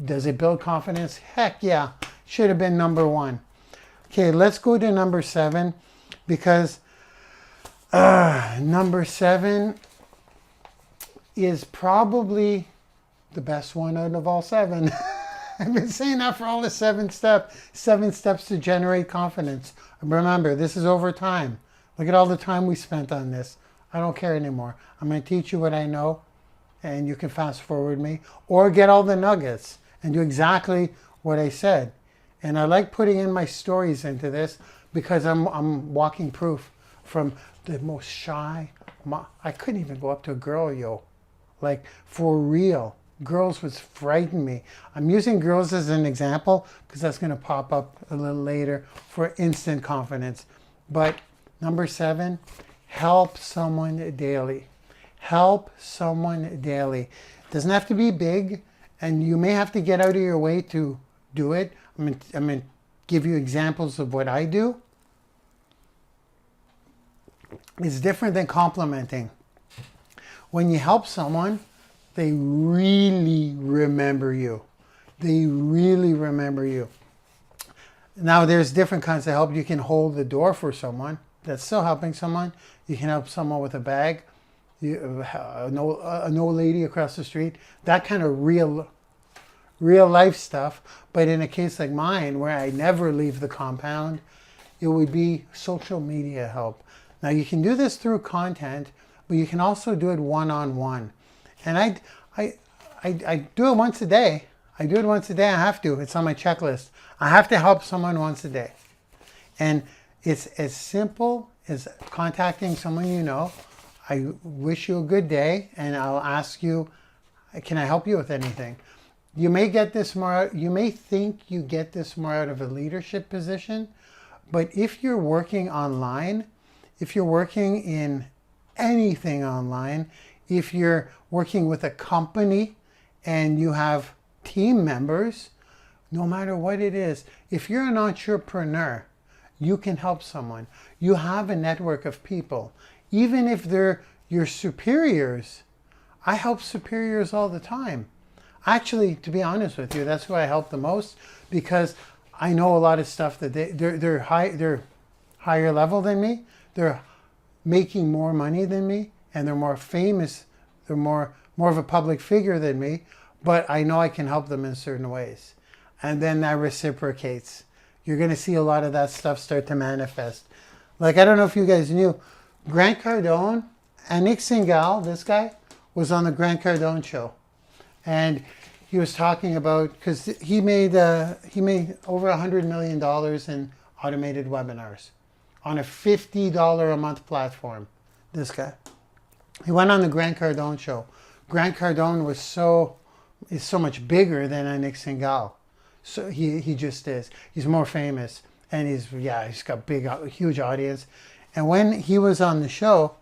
Does it build confidence? Heck yeah. Should have been number 1. Okay, let's go to number 7, because number 7 is probably the best one out of all 7. I've been saying that for all the 7 steps to generate confidence. Remember, this is over time. Look at all the time we spent on this. I don't care anymore. I'm going to teach you what I know, and you can fast forward me, or get all the nuggets and do exactly what I said. And I like putting in my stories into this, because I'm walking proof from the most shy. I couldn't even go up to a girl, like for real. Girls would frighten me. I'm using girls as an example because that's going to pop up a little later for instant confidence. But number 7, help someone daily. Help someone daily. It doesn't have to be big, and you may have to get out of your way to do it. I'm going to give you examples of what I do. It's different than complimenting. When you help someone, they really remember you. They really remember you. Now, there's different kinds of help. You can hold the door for someone. That's still helping someone. You can help someone with a bag. An old lady across the street. That kind of real life stuff. But in a case like mine, where I never leave the compound, it would be social media help. Now, you can do this through content, but you can also do it one-on-one. And I do it once a day. I do it once a day. I have to. It's on my checklist. I have to help someone once a day. And it's as simple as contacting someone you know. I wish you a good day, and I'll ask you, can I help you with anything? You may get this more, you may think you get this more out of a leadership position, but if you're working online, if you're working in anything online, if you're working with a company and you have team members, no matter what it is, if you're an entrepreneur, you can help someone. You have a network of people. Even if they're your superiors, I help superiors all the time. Actually, to be honest with you, that's who I help the most, because I know a lot of stuff that they're higher level than me. They're making more money than me, and they're more famous. They're more of a public figure than me, but I know I can help them in certain ways. And then that reciprocates. You're going to see a lot of that stuff start to manifest. Like, I don't know if you guys knew, Grant Cardone and Nick Singal, this guy, was on the Grant Cardone show. And he was talking about, because he made over $100 million in automated webinars on a $50 a month platform, this guy. He went on the Grant Cardone show. Grant Cardone is so much bigger than Nick Singal. So he just is. He's more famous, and he's got huge audience. And when he was on the show,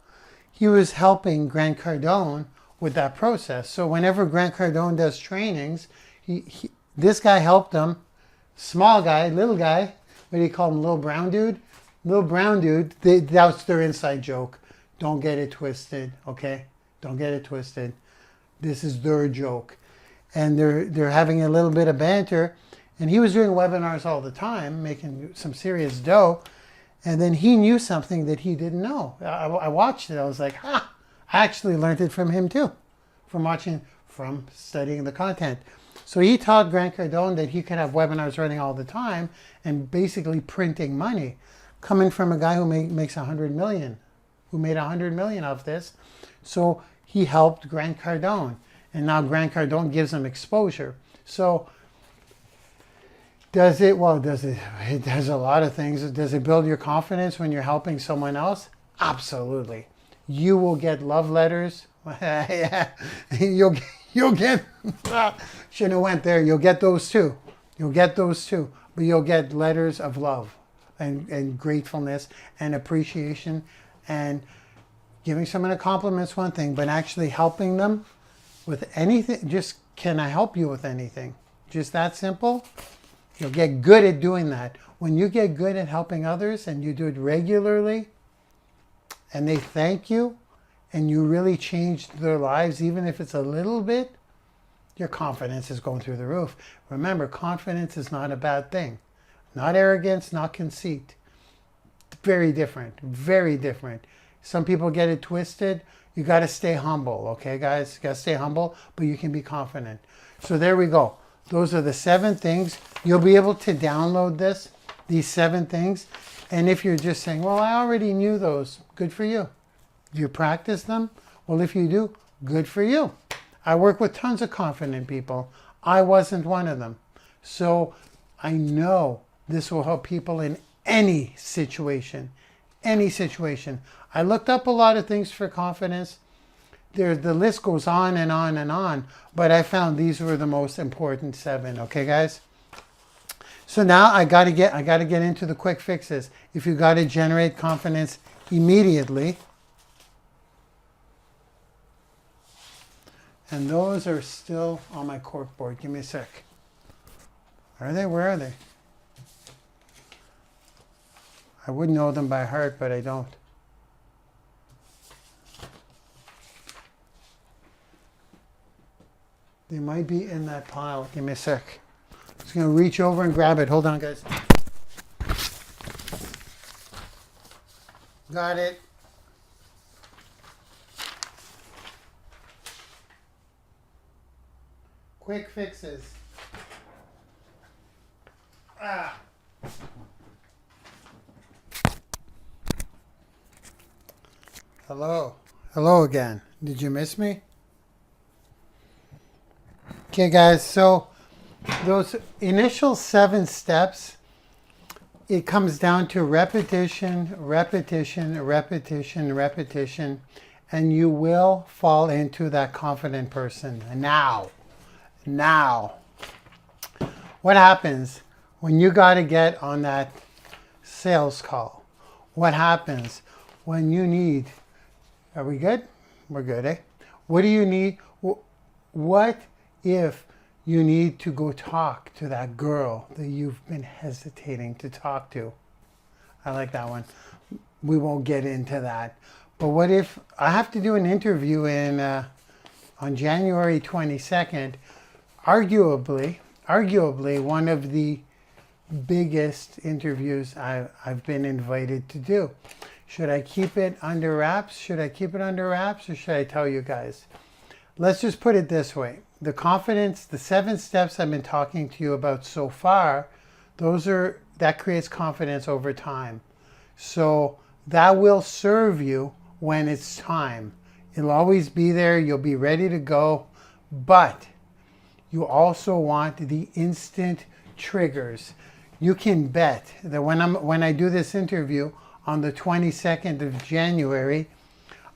he was helping Grant Cardone with that process. So whenever Grant Cardone does trainings, this guy helped him. Small guy, little guy. What do you call him? Little brown dude. Little brown dude. That's their inside joke. Don't get it twisted, okay? Don't get it twisted. This is their joke. And they're having a little bit of banter. And he was doing webinars all the time, making some serious dough. And then he knew something that he didn't know. I watched it. I was like, ha! I actually learned it from him too, from studying the content. So he taught Grant Cardone that he could have webinars running all the time and basically printing money, coming from a guy who makes 100 million, who made 100 million off this. So he helped Grant Cardone, and now Grant Cardone gives him exposure. So does it? Well, it does a lot of things. Does it build your confidence when you're helping someone else? Absolutely. You will get love letters. You'll get, shouldn't have went there. You'll get those too. But you'll get letters of love and gratefulness and appreciation, and giving someone a compliment's one thing, but actually helping them with anything. Just, can I help you with anything? Just that simple. You'll get good at doing that. When you get good at helping others and you do it regularly, and they thank you, and you really changed their lives, even if it's a little bit, your confidence is going through the roof. Remember, confidence is not a bad thing. Not arrogance, not conceit. Very different, very different. Some people get it twisted. You got to stay humble, okay, guys? You got to stay humble, but you can be confident. So there we go. Those are the 7 things. You'll be able to download these 7 things. And if you're just saying, well, I already knew those, good for you. Do you practice them? Well, if you do, good for you. I work with tons of confident people. I wasn't one of them. So I know this will help people in any situation. Any situation. I looked up a lot of things for confidence. The list goes on and on and on, but I found these were the most important 7. Okay, guys? So now I gotta get into the quick fixes. If you gotta generate confidence immediately, and those are still on my cork board. Give me a sec. Are they? Where are they? I would know them by heart, but I don't. They might be in that pile. Give me a sec. I'm just going to reach over and grab it. Hold on, guys. Got it. Quick fixes. Hello. Hello again. Did you miss me? Okay, guys, so those initial 7 steps, it comes down to repetition, repetition, repetition, repetition, and you will fall into that confident person. Now, what happens when you got to get on that sales call? What happens when you need, are we good? We're good, eh? What do you need? What if you need to go talk to that girl that you've been hesitating to talk to? I like that one. We won't get into that. But what if I have to do an interview on January 22nd? arguably one of the biggest interviews I've been invited to do. Should I keep it under wraps? Should I keep it under wraps, or should I tell you guys? Let's just put it this way. The confidence, the 7 steps I've been talking to you about so far, that creates confidence over time. So that will serve you when it's time. It'll always be there. You'll be ready to go. But you also want the instant triggers. You can bet that when I do this interview on the 22nd of January,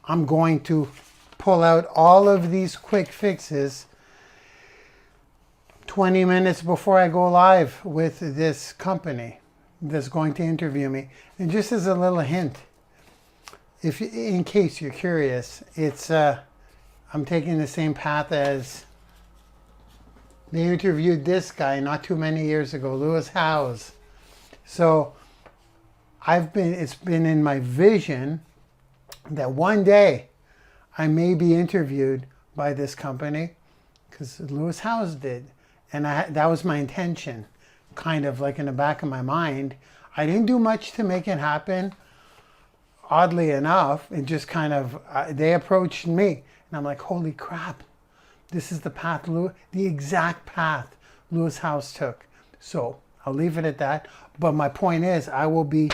I'm going to pull out all of these quick fixes 20 minutes before I go live with this company that's going to interview me. And just as a little hint, in case you're curious, I'm taking the same path as they interviewed this guy not too many years ago, Lewis Howes. So it's been in my vision that one day I may be interviewed by this company, because Lewis Howes did. And that was my intention, kind of like in the back of my mind. I didn't do much to make it happen. Oddly enough, it just kind of, they approached me. And I'm like, holy crap, this is the path, the exact path Lewis Howes took. So I'll leave it at that. But my point is, I will be,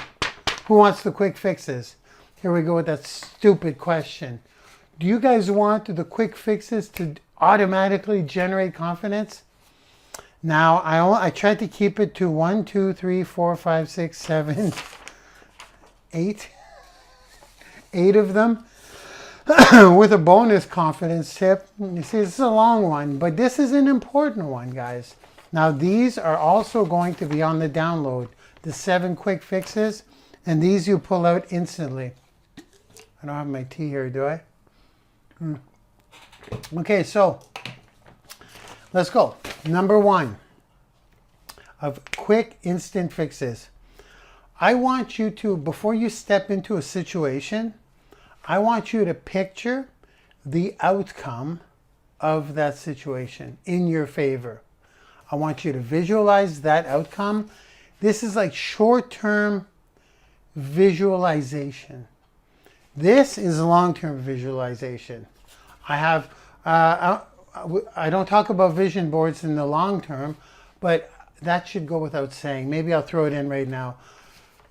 who wants the quick fixes? Here we go with that stupid question. Do you guys want the quick fixes to automatically generate confidence? Now, I tried to keep it to 1, 2, 3, 4, 5, 6, 7, 8. 8 of them with a bonus confidence tip. You see, this is a long one, but this is an important one, guys. Now, these are also going to be on the download, the 7 quick fixes, and these you pull out instantly. I don't have my tea here, do I? Okay, so let's go. Number 1 of quick instant fixes. I want you to, before you step into a situation, I want you to picture the outcome of that situation in your favor. I want you to visualize that outcome. This is like short-term visualization. This is long-term visualization. I don't talk about vision boards in the long term, but that should go without saying. Maybe I'll throw it in right now.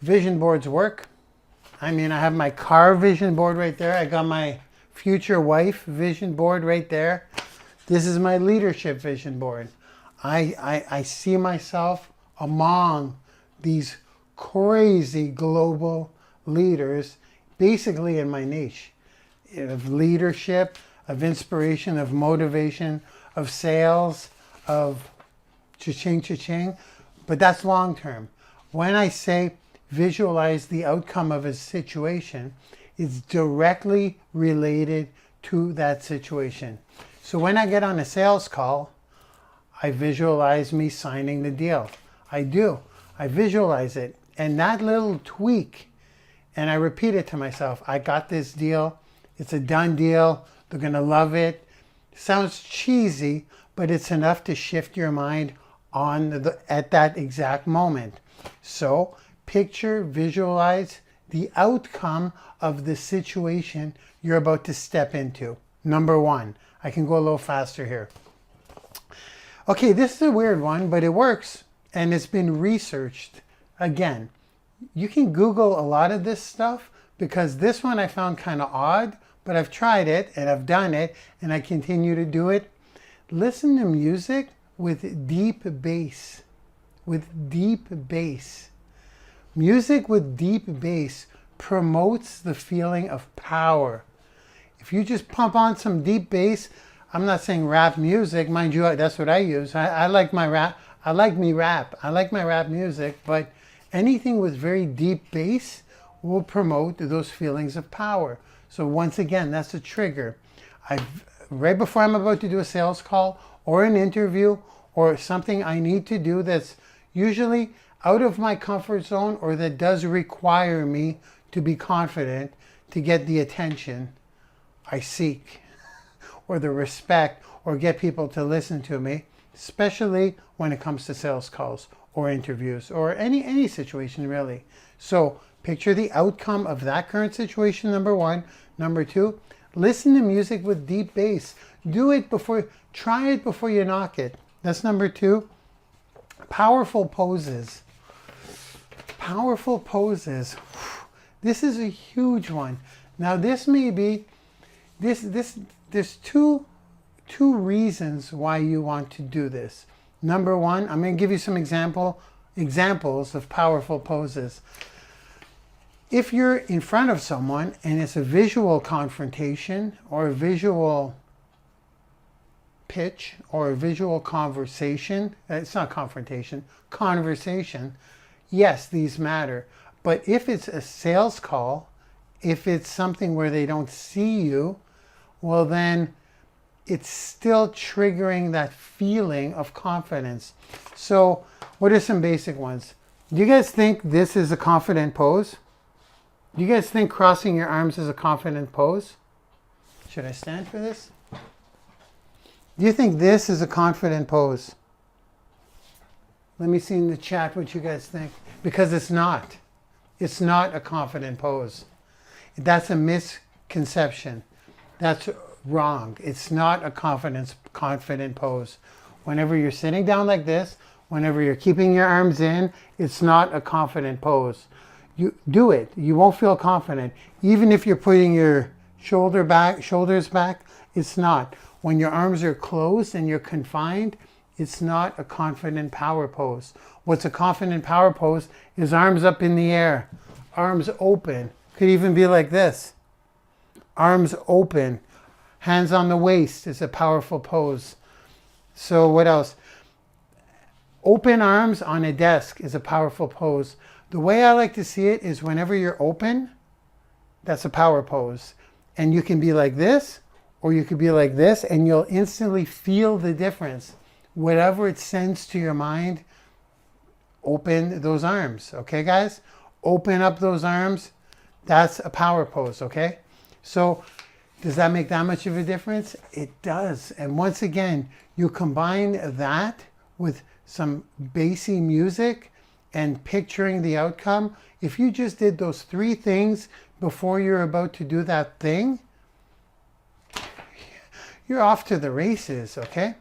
Vision boards work. I mean, I have my car vision board right there. I got my future wife vision board right there. This is my leadership vision board. I see myself among these crazy global leaders, basically in my niche of leadership, of inspiration, of motivation, of sales, of cha-ching, cha-ching. But that's long term. When I say visualize the outcome of a situation, it's directly related to that situation. So when I get on a sales call, I visualize me signing the deal. I visualize it. And that little tweak, and I repeat it to myself, I got this deal. It's a done deal. They're going to love it. Sounds cheesy, but it's enough to shift your mind at that exact moment. So picture, visualize the outcome of the situation you're about to step into. Number 1. I can go a little faster here. Okay, this is a weird one, but it works, and it's been researched. Again, you can Google a lot of this stuff, because this one I found kind of odd, but I've tried it, and I've done it, and I continue to do it. Listen to music with deep bass. With deep bass. Music with deep bass promotes the feeling of power. If you just pump on some deep bass, I'm not saying rap music, mind you, that's what I use. I like my rap. I like my rap music, but anything with very deep bass will promote those feelings of power. So once again, that's a trigger. Right before I'm about to do a sales call or an interview or something I need to do that's usually out of my comfort zone or that does require me to be confident to get the attention I seek or the respect or get people to listen to me, especially when it comes to sales calls or interviews or any situation really. So picture the outcome of that current situation, number one. Number two, listen to music with deep bass. Try it before you knock it. That's number two. Powerful poses. Powerful poses. This is a huge one. Now this may be, there's two reasons why you want to do this. Number one, I'm going to give you some examples of powerful poses. If you're in front of someone and it's a visual confrontation or a visual pitch or a visual conversation, it's not confrontation, conversation, yes, these matter. But if it's a sales call, if it's something where they don't see you, well then it's still triggering that feeling of confidence. So what are some basic ones? Do you guys think this is a confident pose? Do you guys think crossing your arms is a confident pose? Should I stand for this? Do you think this is a confident pose? Let me see in the chat what you guys think. Because it's not. It's not a confident pose. That's a misconception. That's wrong. It's not a confident pose. Whenever you're sitting down like this, whenever you're keeping your arms in, it's not a confident pose. You do it. You won't feel confident. Even if you're putting your shoulders back, it's not. When your arms are closed and you're confined, it's not a confident power pose. What's a confident power pose is arms up in the air, arms open. Could even be like this. Arms open, hands on the waist is a powerful pose. So what else? Open arms on a desk is a powerful pose. The way I like to see it is whenever you're open, that's a power pose. And you can be like this, or you could be like this, and you'll instantly feel the difference. Whatever it sends to your mind, open those arms, okay guys? Open up those arms, that's a power pose, okay? So does that make that much of a difference? It does. And once again, you combine that with some bassy music and picturing the outcome. If you just did those three things before you're about to do that thing, you're off to the races, okay?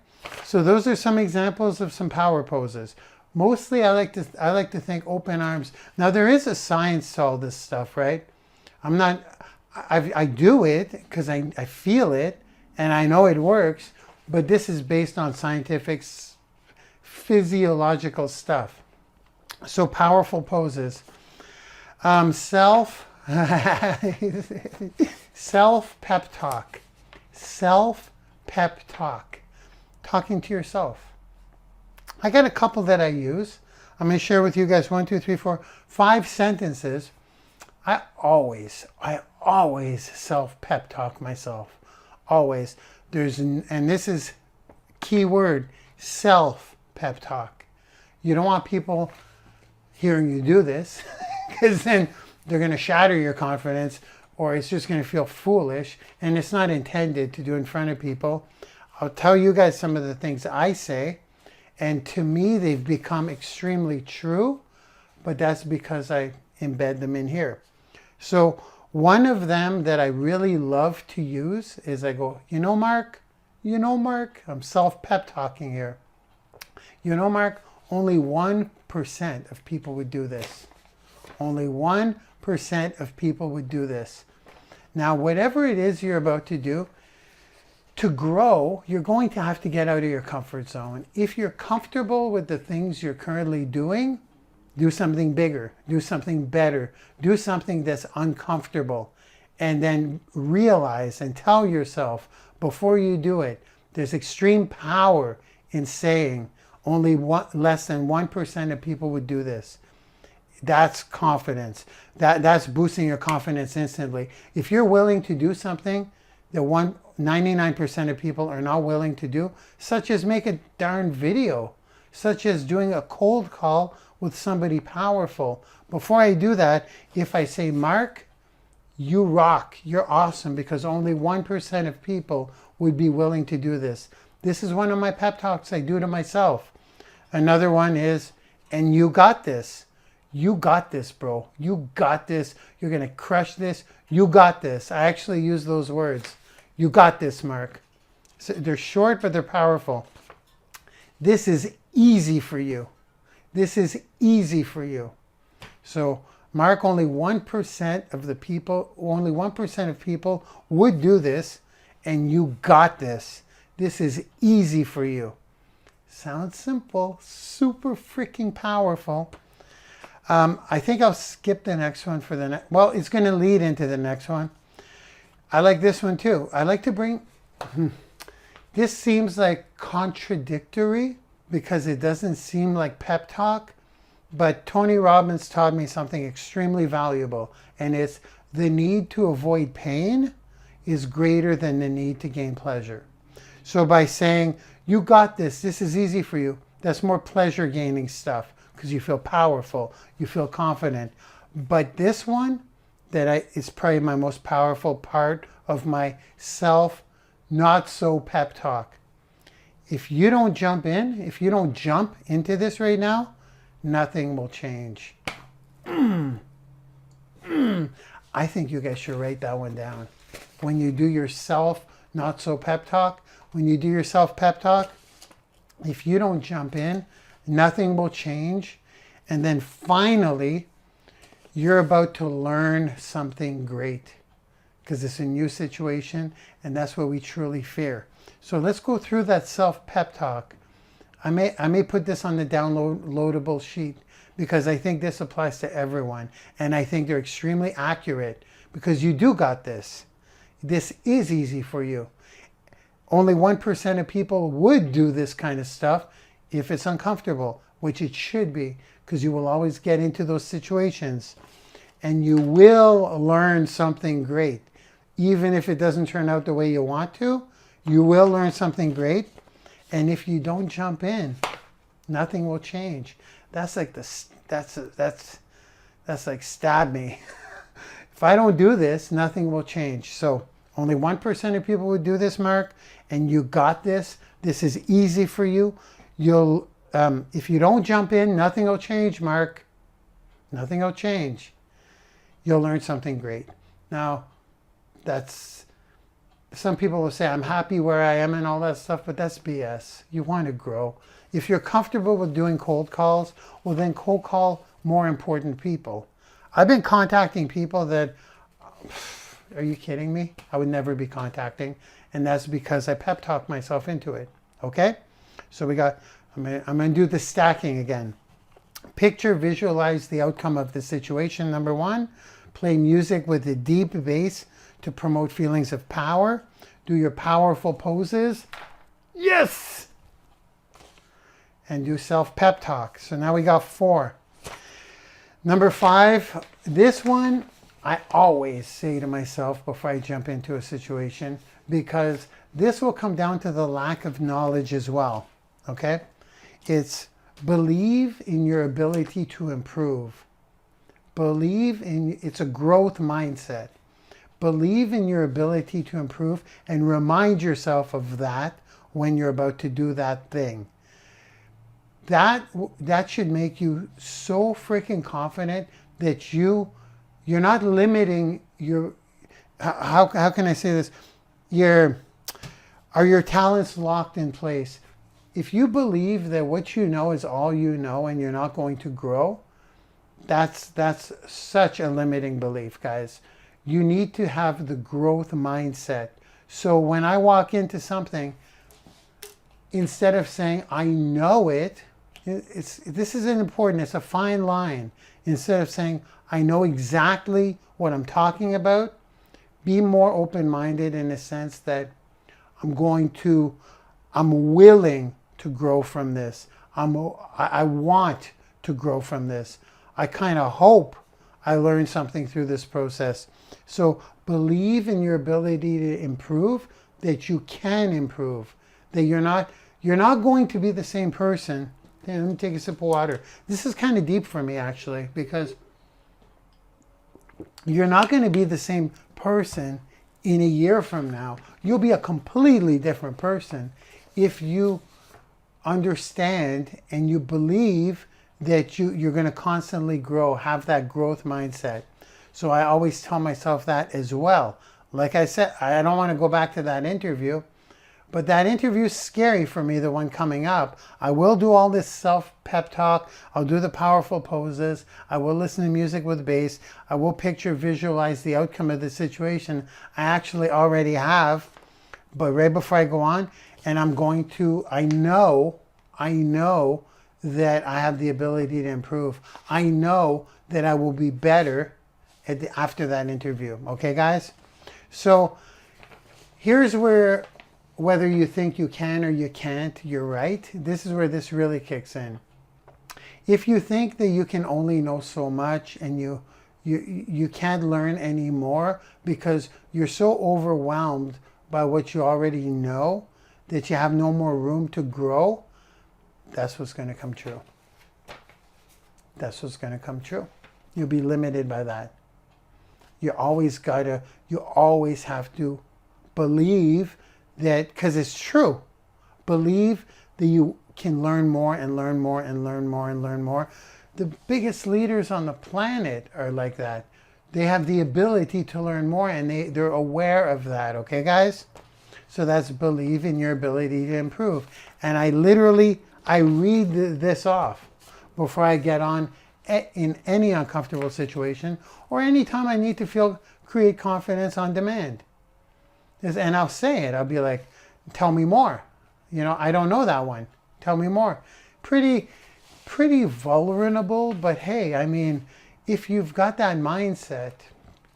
So those are some examples of some power poses. Mostly I like to think open arms. Now there is a science to all this stuff, right? I do it because I feel it and I know it works, but this is based on scientific, physiological stuff. So powerful poses. Self-pep talk. Self-pep talk. Talking to yourself. I got a couple that I use. I'm going to share with you guys 1, 2, 3, 4, 5 sentences. I always self-pep talk myself. Always. And this is key word, self-pep talk. You don't want people hearing you do this because then they're going to shatter your confidence or it's just going to feel foolish and it's not intended to do in front of people. I'll tell you guys some of the things I say, and to me they've become extremely true, but that's because I embed them in here. So one of them that I really love to use is I go, Mark, I'm self-pep talking here. Mark, only 1% of people would do this. Only 1% of people would do this. Now, whatever it is you're about to do, to grow, you're going to have to get out of your comfort zone. If you're comfortable with the things you're currently doing, do something bigger, do something better, do something that's uncomfortable, and then realize and tell yourself before you do it, there's extreme power in saying only less than 1% of people would do this. That's confidence. That's boosting your confidence instantly. If you're willing to do something that 99% of people are not willing to do, such as make a darn video, such as doing a cold call with somebody powerful. Before I do that, if I say, Mark, you rock, you're awesome, because only 1% of people would be willing to do this. This is one of my pep talks I do to myself. Another one is, and you got this. You got this, bro. You got this. You're going to crush this. You got this. I actually use those words. You got this, Mark. So they're short, but they're powerful. This is easy for you. This is easy for you. So, Mark, only 1% of the people, only 1% of people would do this, and you got this. This is easy for you. Sounds simple, super freaking powerful. I think I'll skip the next one for the next. Well, it's going to lead into the next one. I like this one too. I like to bring. This seems like contradictory because it doesn't seem like pep talk. But Tony Robbins taught me something extremely valuable, and it's the need to avoid pain is greater than the need to gain pleasure. So by saying, you got this, this is easy for you, that's more pleasure gaining stuff because you feel powerful, you feel confident. But this one is probably my most powerful part of my self not so pep talk. If you don't jump in, if you don't jump into this right now, nothing will change. I think you guys should write that one down. When you do your self not so pep talk, when you do your self pep talk, if you don't jump in, nothing will change. And then finally, you're about to learn something great because it's a new situation, and that's what we truly fear. So let's go through that self pep talk. I may put this on the downloadable sheet because I think this applies to everyone. And I think they're extremely accurate because you do got this. This is easy for you. Only 1% of people would do this kind of stuff if it's uncomfortable, which it should be, because you will always get into those situations and you will learn something great. Even if it doesn't turn out the way you want to, you will learn something great. And if you don't jump in, nothing will change. That's like that's like stab me. If I don't do this, nothing will change. So only 1% of people would do this, Mark, and you got this. This is easy for you. You'll if you don't jump in, nothing will change, Mark. Nothing will change. You'll learn something great. Now, some people will say, I'm happy where I am and all that stuff, but that's BS. You want to grow. If you're comfortable with doing cold calls, well, then cold call more important people. I've been contacting people that, are you kidding me? I would never be contacting. And that's because I pep talk myself into it. Okay? So I'm going to do the stacking again. Picture, visualize the outcome of the situation. Number one, play music with a deep bass to promote feelings of power. Do your powerful poses. Yes! And do self-pep talk. So now we got 4. Number 5, this one I always say to myself before I jump into a situation, because this will come down to the lack of knowledge as well. Okay? It's believe in your ability to improve. It's a growth mindset. Believe in your ability to improve and remind yourself of that when you're about to do that thing. That should make you so freaking confident that you're not limiting your, how can I say this? Are your talents locked in place? If you believe that what you know is all you know and you're not going to grow, that's such a limiting belief, guys. You need to have the growth mindset. So when I walk into something, instead of saying, I know it, this is important, it's a fine line. Instead of saying, I know exactly what I'm talking about, be more open-minded in the sense that I'm willing to grow from this. I want to grow from this. I kind of hope I learned something through this process. So believe in your ability to improve, that you can improve, that you're not going to be the same person. Let me take a sip of water. This is kind of deep for me, actually, because you're not going to be the same person in a year from now. You'll be a completely different person. if you understand and you believe that you're going to constantly grow, have that growth mindset. So I always tell myself that as well. Like I said, I don't want to go back to that interview, but that interview is scary for me, the one coming up. I will do all this self-pep talk. I'll do the powerful poses. I will listen to music with bass. I will picture, visualize the outcome of the situation. I actually already have, but right before I go on, and I'm going to, I know that I have the ability to improve. I know that I will be better after that interview. Okay, guys? So here's where, whether you think you can or you can't, you're right. This is where this really kicks in. If you think that you can only know so much and you can't learn anymore because you're so overwhelmed by what you already know that you have no more room to grow, that's what's going to come true. That's what's going to come true. You'll be limited by that. You always have to believe that, because it's true. Believe that you can learn more and learn more and learn more and learn more. The biggest leaders on the planet are like that. They have the ability to learn more, and they're aware of that. Okay, guys? So that's believe in your ability to improve. And I read this off before I get on in any uncomfortable situation or anytime I need to create confidence on demand. And I'll say it. I'll be like, tell me more. I don't know that one. Tell me more. Pretty vulnerable, but hey, I mean, if you've got that mindset,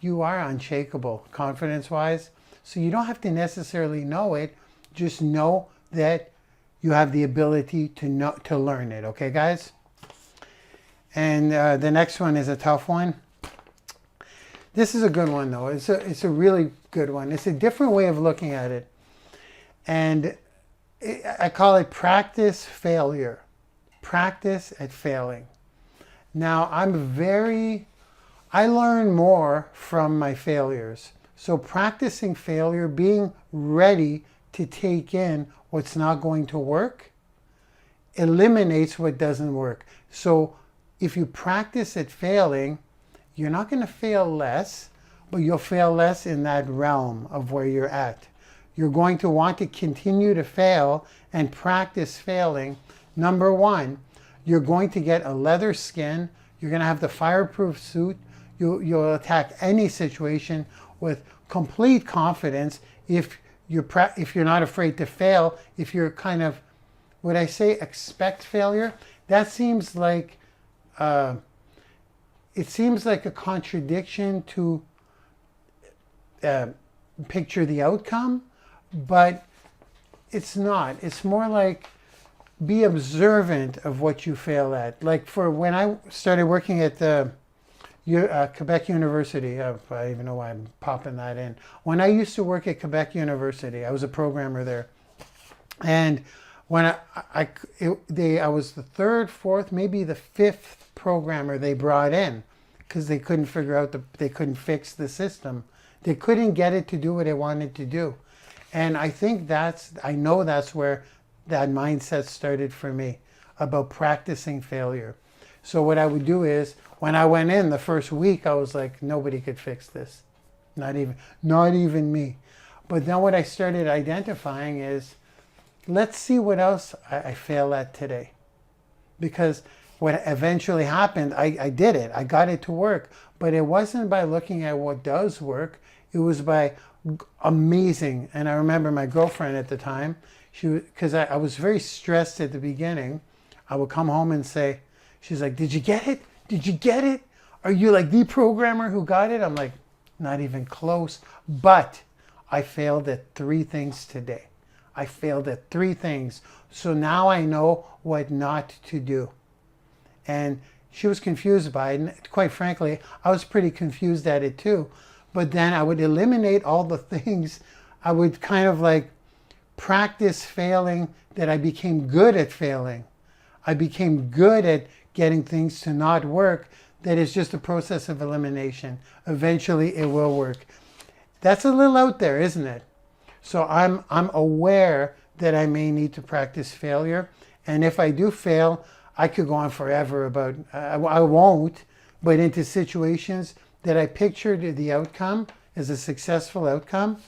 you are unshakable confidence-wise. So you don't have to necessarily know it. Just know that you have the ability to learn it. Okay, guys? And the next one is a tough one. This is a good one, though. It's a really good one. It's a different way of looking at it. And I call it practice failure. Practice at failing. Now, I learn more from my failures. So practicing failure, being ready to take in what's not going to work, eliminates what doesn't work. So if you practice at failing, you're not going to fail less, but you'll fail less in that realm of where you're at. You're going to want to continue to fail and practice failing. Number one, you're going to get a leather skin. You're going to have the fireproof suit. You'll attack any situation with complete confidence if you're not afraid to fail. If you're kind of, would I say expect failure? That seems like it seems like a contradiction to picture the outcome, but it's not. It's more like be observant of what you fail at. Like for when I started working at the Quebec University, I don't even know why I'm popping that in. When I used to work at Quebec University, I was a programmer there. And when I was the third, fourth, maybe the fifth programmer they brought in because they couldn't figure out, they couldn't fix the system. They couldn't get it to do what it wanted to do. And I think I know that's where that mindset started for me, about practicing failure. So what I would do is, when I went in the first week, I was like, nobody could fix this. Not even me. But then what I started identifying is, let's see what else I fail at today. Because what eventually happened, I did it. I got it to work. But it wasn't by looking at what does work. It was by amazing. And I remember my girlfriend at the time, because I was very stressed at the beginning. I would come home and say, she's like, did you get it? Did you get it? Are you like the programmer who got it? I'm like, not even close. But I failed at 3 things today. I failed at 3 things. So now I know what not to do. And she was confused by it. And quite frankly, I was pretty confused at it too. But then I would eliminate all the things. I would kind of like practice failing that I became good at failing. I became good at getting things to not work. That is just a process of elimination. Eventually it will work. That's a little out there, isn't it? So I'm aware that I may need to practice failure. And if I do fail, I could go on forever about, I won't, but into situations that I pictured the outcome as a successful outcome,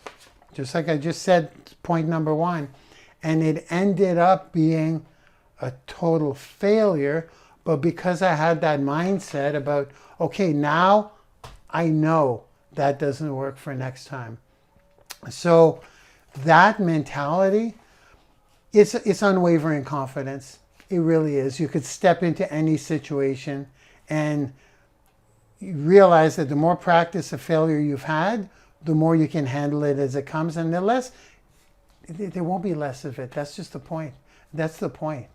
just like I just said, point number one, and it ended up being a total failure. But because I had that mindset about, okay, now I know that doesn't work for next time. So that mentality, it's unwavering confidence. It really is. You could step into any situation and you realize that the more practice of failure you've had, the more you can handle it as it comes, and the less, there won't be less of it. That's just the point. That's the point.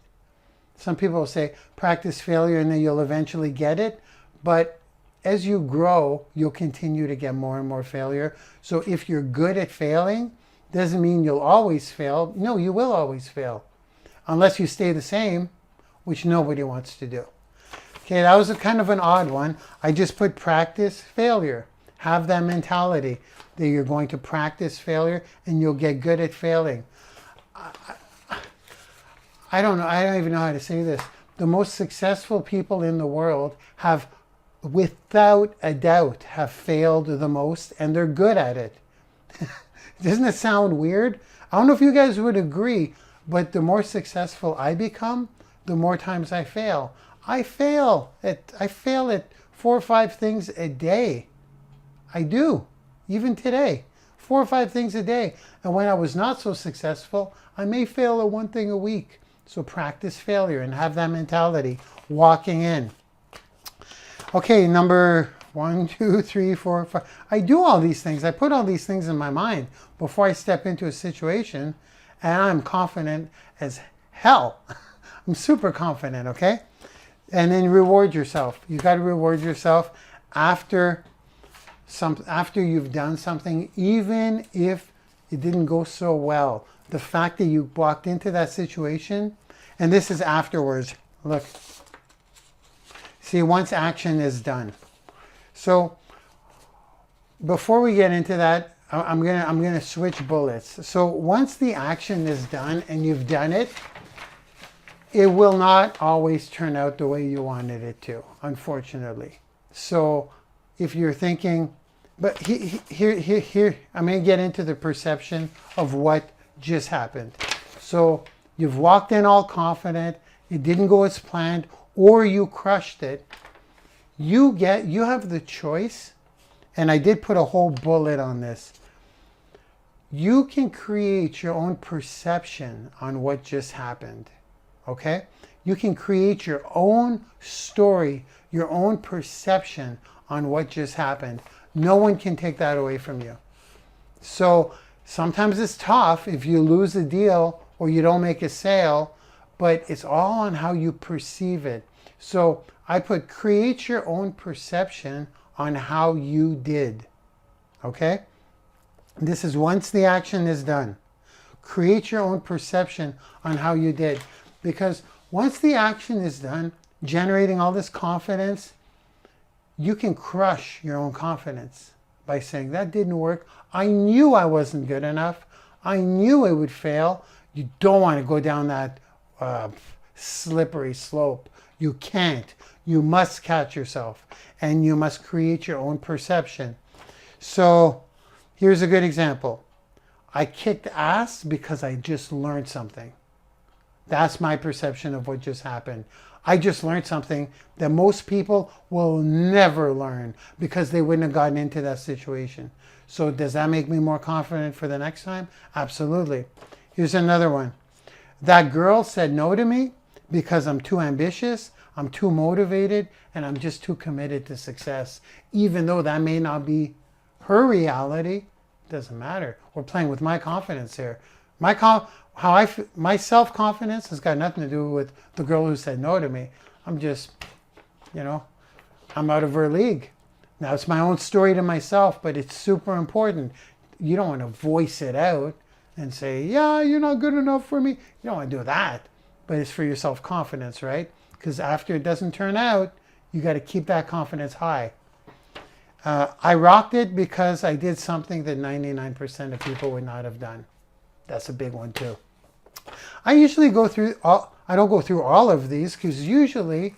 Some people will say, practice failure and then you'll eventually get it. But as you grow, you'll continue to get more and more failure. So if you're good at failing, doesn't mean you'll always fail. No, you will always fail. Unless you stay the same, which nobody wants to do. Okay, that was a kind of an odd one. I just put practice failure. Have that mentality that you're going to practice failure and you'll get good at failing. I don't know. I don't even know how to say this. The most successful people in the world have, without a doubt, have failed the most, and they're good at it. Doesn't it sound weird? I don't know if you guys would agree, but the more successful I become, the more times I fail. I fail at 4 or 5 things a day. I do, even today. 4 or 5 things a day. And when I was not so successful, I may fail at 1 thing a week. So practice failure and have that mentality walking in. Okay, number 1, 2, 3, 4, 5. I do all these things. I put all these things in my mind before I step into a situation, and I'm confident as hell. I'm super confident, okay? And then reward yourself. You got to reward yourself after you've done something, even if it didn't go so well. The fact that you walked into that situation, and this is afterwards. Look. See, once action is done. So before we get into that, I'm gonna switch bullets. So once the action is done and you've done it, it will not always turn out the way you wanted it to, unfortunately. So if you're thinking, but here, I'm going to get into the perception of what just happened. So you've walked in all confident, it didn't go as planned, or you crushed it. You have the choice, and I did put a whole bullet on this. You can create your own perception on what just happened. Okay? You can create your own story, your own perception on what just happened. No one can take that away from you. So sometimes it's tough if you lose a deal or you don't make a sale, but it's all on how you perceive it. So I put create your own perception on how you did. Okay? This is once the action is done. Create your own perception on how you did. Because once the action is done, generating all this confidence, you can crush your own confidence by saying, that didn't work. I knew I wasn't good enough. I knew it would fail. You don't want to go down that slippery slope. You can't. You must catch yourself. And you must create your own perception. So here's a good example. I kicked ass because I just learned something. That's my perception of what just happened. I just learned something that most people will never learn because they wouldn't have gotten into that situation. So does that make me more confident for the next time? Absolutely. Here's another one. That girl said no to me because I'm too ambitious, I'm too motivated, and I'm just too committed to success. Even though that may not be her reality, doesn't matter. We're playing with my confidence here. My self-confidence has got nothing to do with the girl who said no to me. I'm just, I'm out of her league. Now, it's my own story to myself, but it's super important. You don't want to voice it out and say, yeah, you're not good enough for me. You don't want to do that, but it's for your self-confidence, right? Because after it doesn't turn out, you got to keep that confidence high. I rocked it because I did something that 99% of people would not have done. That's a big one too. I usually go through I don't go through all of these, because usually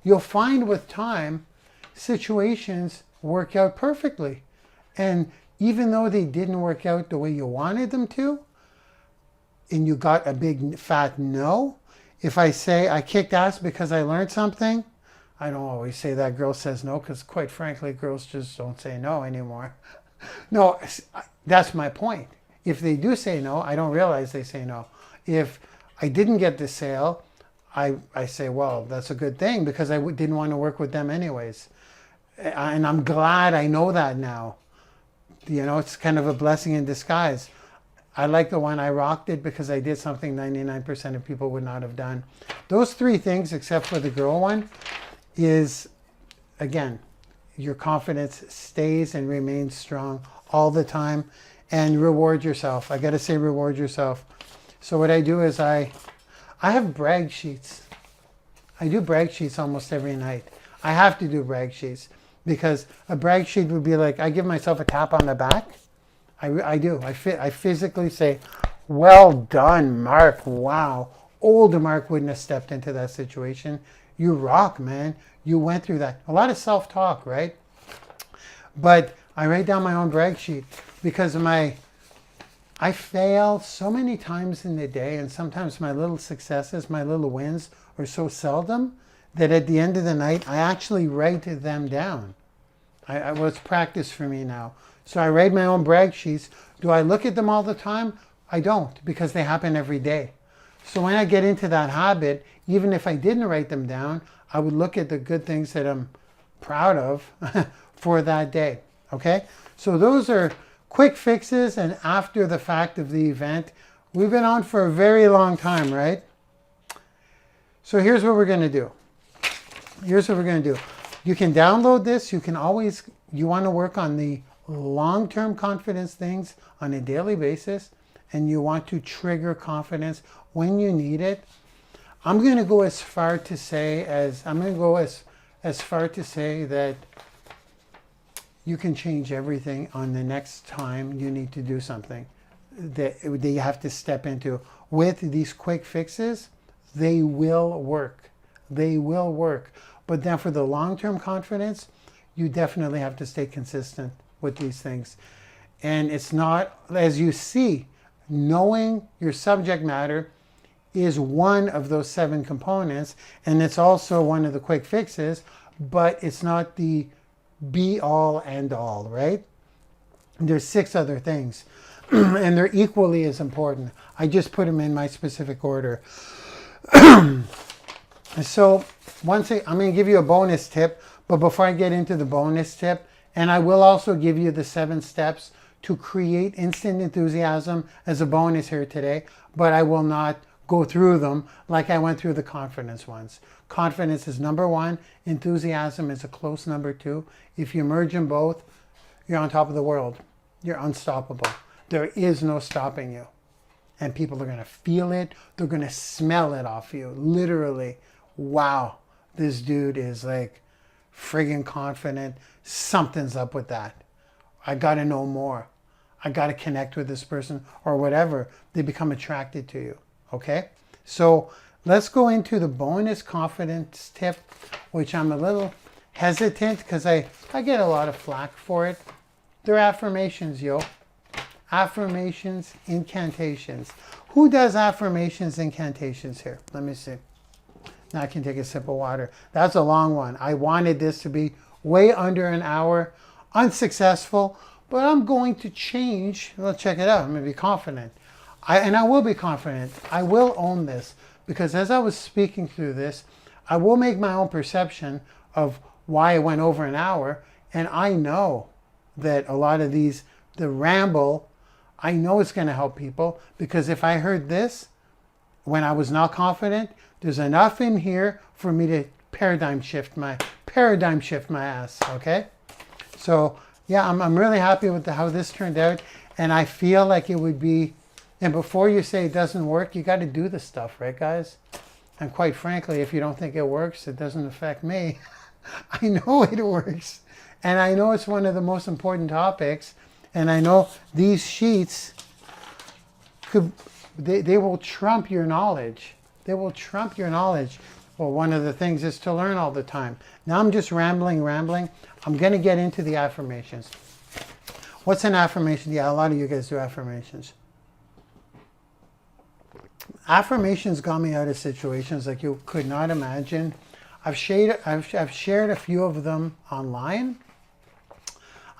you'll find with time situations work out perfectly. And even though they didn't work out the way you wanted them to, and you got a big fat no, if I say I kicked ass because I learned something, I don't always say that girl says no, because quite frankly, girls just don't say no anymore. No, that's my point. If they do say no, I don't realize they say no. If I didn't get the sale, I say, well, that's a good thing, because I didn't want to work with them anyways. And I'm glad I know that now. You know, it's kind of a blessing in disguise. I like the one I rocked it because I did something 99% of people would not have done. Those three things, except for the girl one, is, again, your confidence stays and remains strong all the time, and reward yourself. I got to say, reward yourself. So what I do is I have brag sheets. I do brag sheets almost every night. I have to do brag sheets, because a brag sheet would be like, I give myself a tap on the back. I do. I physically say, well done, Mark. Wow. Old Mark wouldn't have stepped into that situation. You rock, man. You went through that. A lot of self-talk, right? But I write down my own brag sheet, because I fail so many times in the day, and sometimes my little successes, my little wins are so seldom that at the end of the night, I actually write them down. Well, it's practice for me now. So I write my own brag sheets. Do I look at them all the time? I don't, because they happen every day. So when I get into that habit, even if I didn't write them down, I would look at the good things that I'm proud of for that day. Okay? So those are quick fixes and after the fact of the event. We've been on for a very long time, right? So here's what we're going to do. Here's what we're going to do. You can download this. You want to work on the long-term confidence things on a daily basis, and you want to trigger confidence when you need it. I'm going to go as far to say that you can change everything on the next time you need to do something that you have to step into. With these quick fixes, they will work. They will work. But then for the long-term confidence, you definitely have to stay consistent with these things. And it's not, as you see, knowing your subject matter is one of those 7 components, and it's also one of the quick fixes, but it's not the be-all and all, right? There's 6 other things, and they're equally as important. I just put them in my specific order. So I'm going to give you a bonus tip, but before I get into the bonus tip, and I will also give you the 7 steps to create instant enthusiasm as a bonus here today, but I will not go through them like I went through the confidence ones. Confidence is number 1. Enthusiasm is a close number 2. If you merge them both, you're on top of the world. You're unstoppable. There is no stopping you. And people are going to feel it. They're going to smell it off you. Literally, wow, this dude is like friggin' confident. Something's up with that. I got to know more. I got to connect with this person or whatever. They become attracted to you. Okay? So let's go into the bonus confidence tip, which I'm a little hesitant because I get a lot of flack for it. They're affirmations, yo. Affirmations, incantations. Who does affirmations, incantations here? Let me see. Now I can take a sip of water. That's a long one. I wanted this to be way under an hour. Unsuccessful, but I'm going to change. Let's check it out. I'm going to be confident. I will be confident. I will own this because as I was speaking through this, I will make my own perception of why I went over an hour. And I know that a lot of the ramble, I know it's going to help people because if I heard this when I was not confident, there's enough in here for me to paradigm shift my ass. Okay. So yeah, I'm really happy with how this turned out, and I feel like it would be, and before you say it doesn't work, you got to do the stuff, right guys? And quite frankly, if you don't think it works, it doesn't affect me. I know it works, and I know it's one of the most important topics, and I know these sheets They will trump your knowledge. They will trump your knowledge. Well, one of the things is to learn all the time. Now I'm just rambling. I'm going to get into the affirmations. What's an affirmation? Yeah, a lot of you guys do affirmations. Affirmations got me out of situations like you could not imagine. I've shared a few of them online.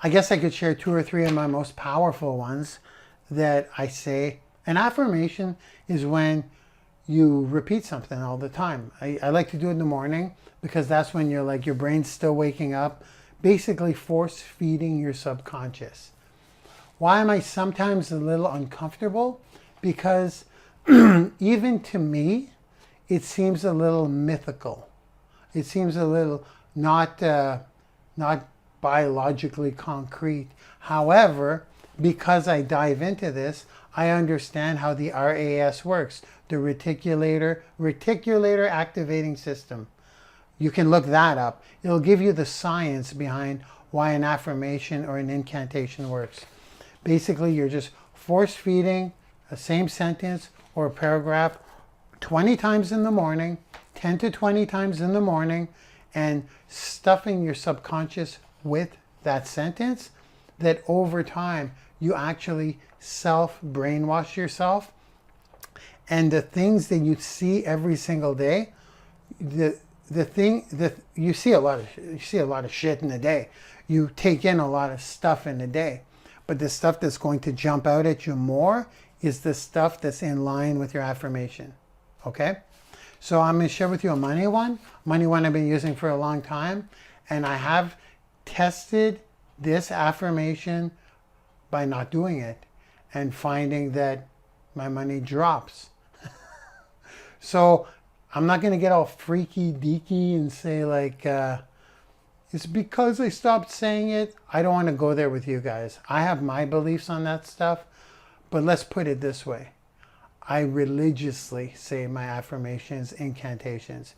I guess I could share 2 or 3 of my most powerful ones that I say. An affirmation is when you repeat something all the time. I like to do it in the morning because that's when you're like, your brain's still waking up, basically force feeding your subconscious. Why am I sometimes a little uncomfortable? Because even to me, it seems a little mythical. It seems a little not biologically concrete. However, because I dive into this, I understand how the RAS works, the reticular activating system. You can look that up. It'll give you the science behind why an affirmation or an incantation works. Basically, you're just force feeding a same sentence or a paragraph 20 times in the morning, 10 to 20 times in the morning, and stuffing your subconscious with that sentence, that over time you actually self-brainwash yourself. And the things that you see every single day, you see a lot of shit in a day. You take in a lot of stuff in a day. But the stuff that's going to jump out at you more is the stuff that's in line with your affirmation. Okay? So I'm going to share with you a money one. Money one I've been using for a long time. And I have tested this affirmation by not doing it and finding that my money drops. So I'm not going to get all freaky deaky and say like, it's because I stopped saying it. I don't want to go there with you guys. I have my beliefs on that stuff. But let's put it this way. I religiously say my affirmations, incantations.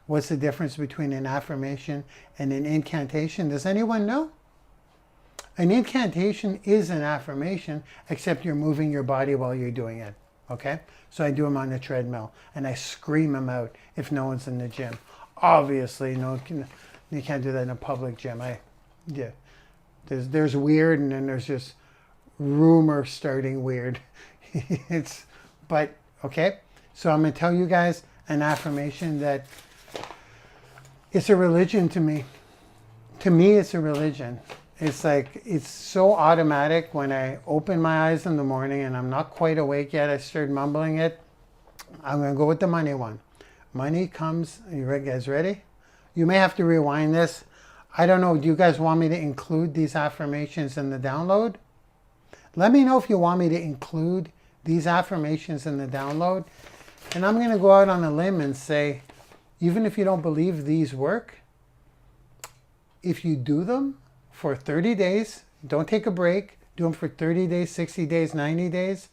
What's the difference between an affirmation and an incantation? Does anyone know? An incantation is an affirmation, except you're moving your body while you're doing it. Okay? So I do them on the treadmill and I scream them out if no one's in the gym. Obviously, you can't do that in a public gym. There's weird, and then there's just rumor starting weird. But okay. So I'm going to tell you guys an affirmation that it's a religion to me. To me, it's a religion. It's like, it's so automatic when I open my eyes in the morning and I'm not quite awake yet. I start mumbling it. I'm going to go with the money one. Money comes. Are you guys ready? You may have to rewind this. I don't know. Do you guys want me to include these affirmations in the download? Let me know if you want me to include these affirmations in the download. And I'm going to go out on a limb and say, even if you don't believe these work, if you do them for 30 days, don't take a break, do them for 30 days, 60 days, 90 days,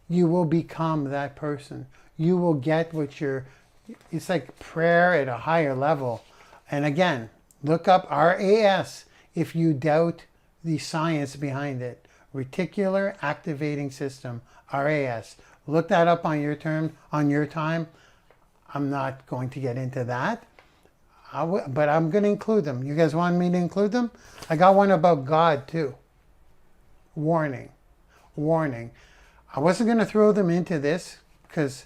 you will become that person. You will get what it's like prayer at a higher level. And again, look up RAS if you doubt the science behind it. Reticular activating system, RAS. Look that up on your time. I'm not going to get into that. But I'm going to include them. You guys want me to include them? I got one about God too. Warning. I wasn't going to throw them into this because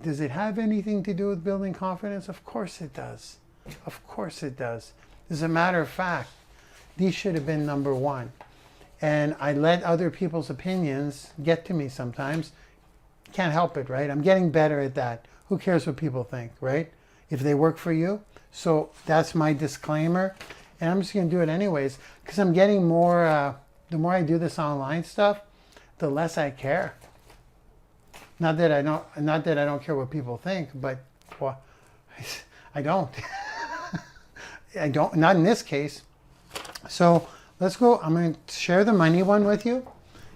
does it have anything to do with building confidence? Of course it does. Of course it does. As a matter of fact, these should have been number one. And I let other people's opinions get to me sometimes. Can't help it, right? I'm getting better at that. Who cares what people think, right? If they work for you. So that's my disclaimer. And I'm just going to do it anyways because I'm getting more, the more I do this online stuff, the less I care. Not that I don't care what people think, but well, I don't. I don't, not in this case. So let's go. I'm going to share the money one with you,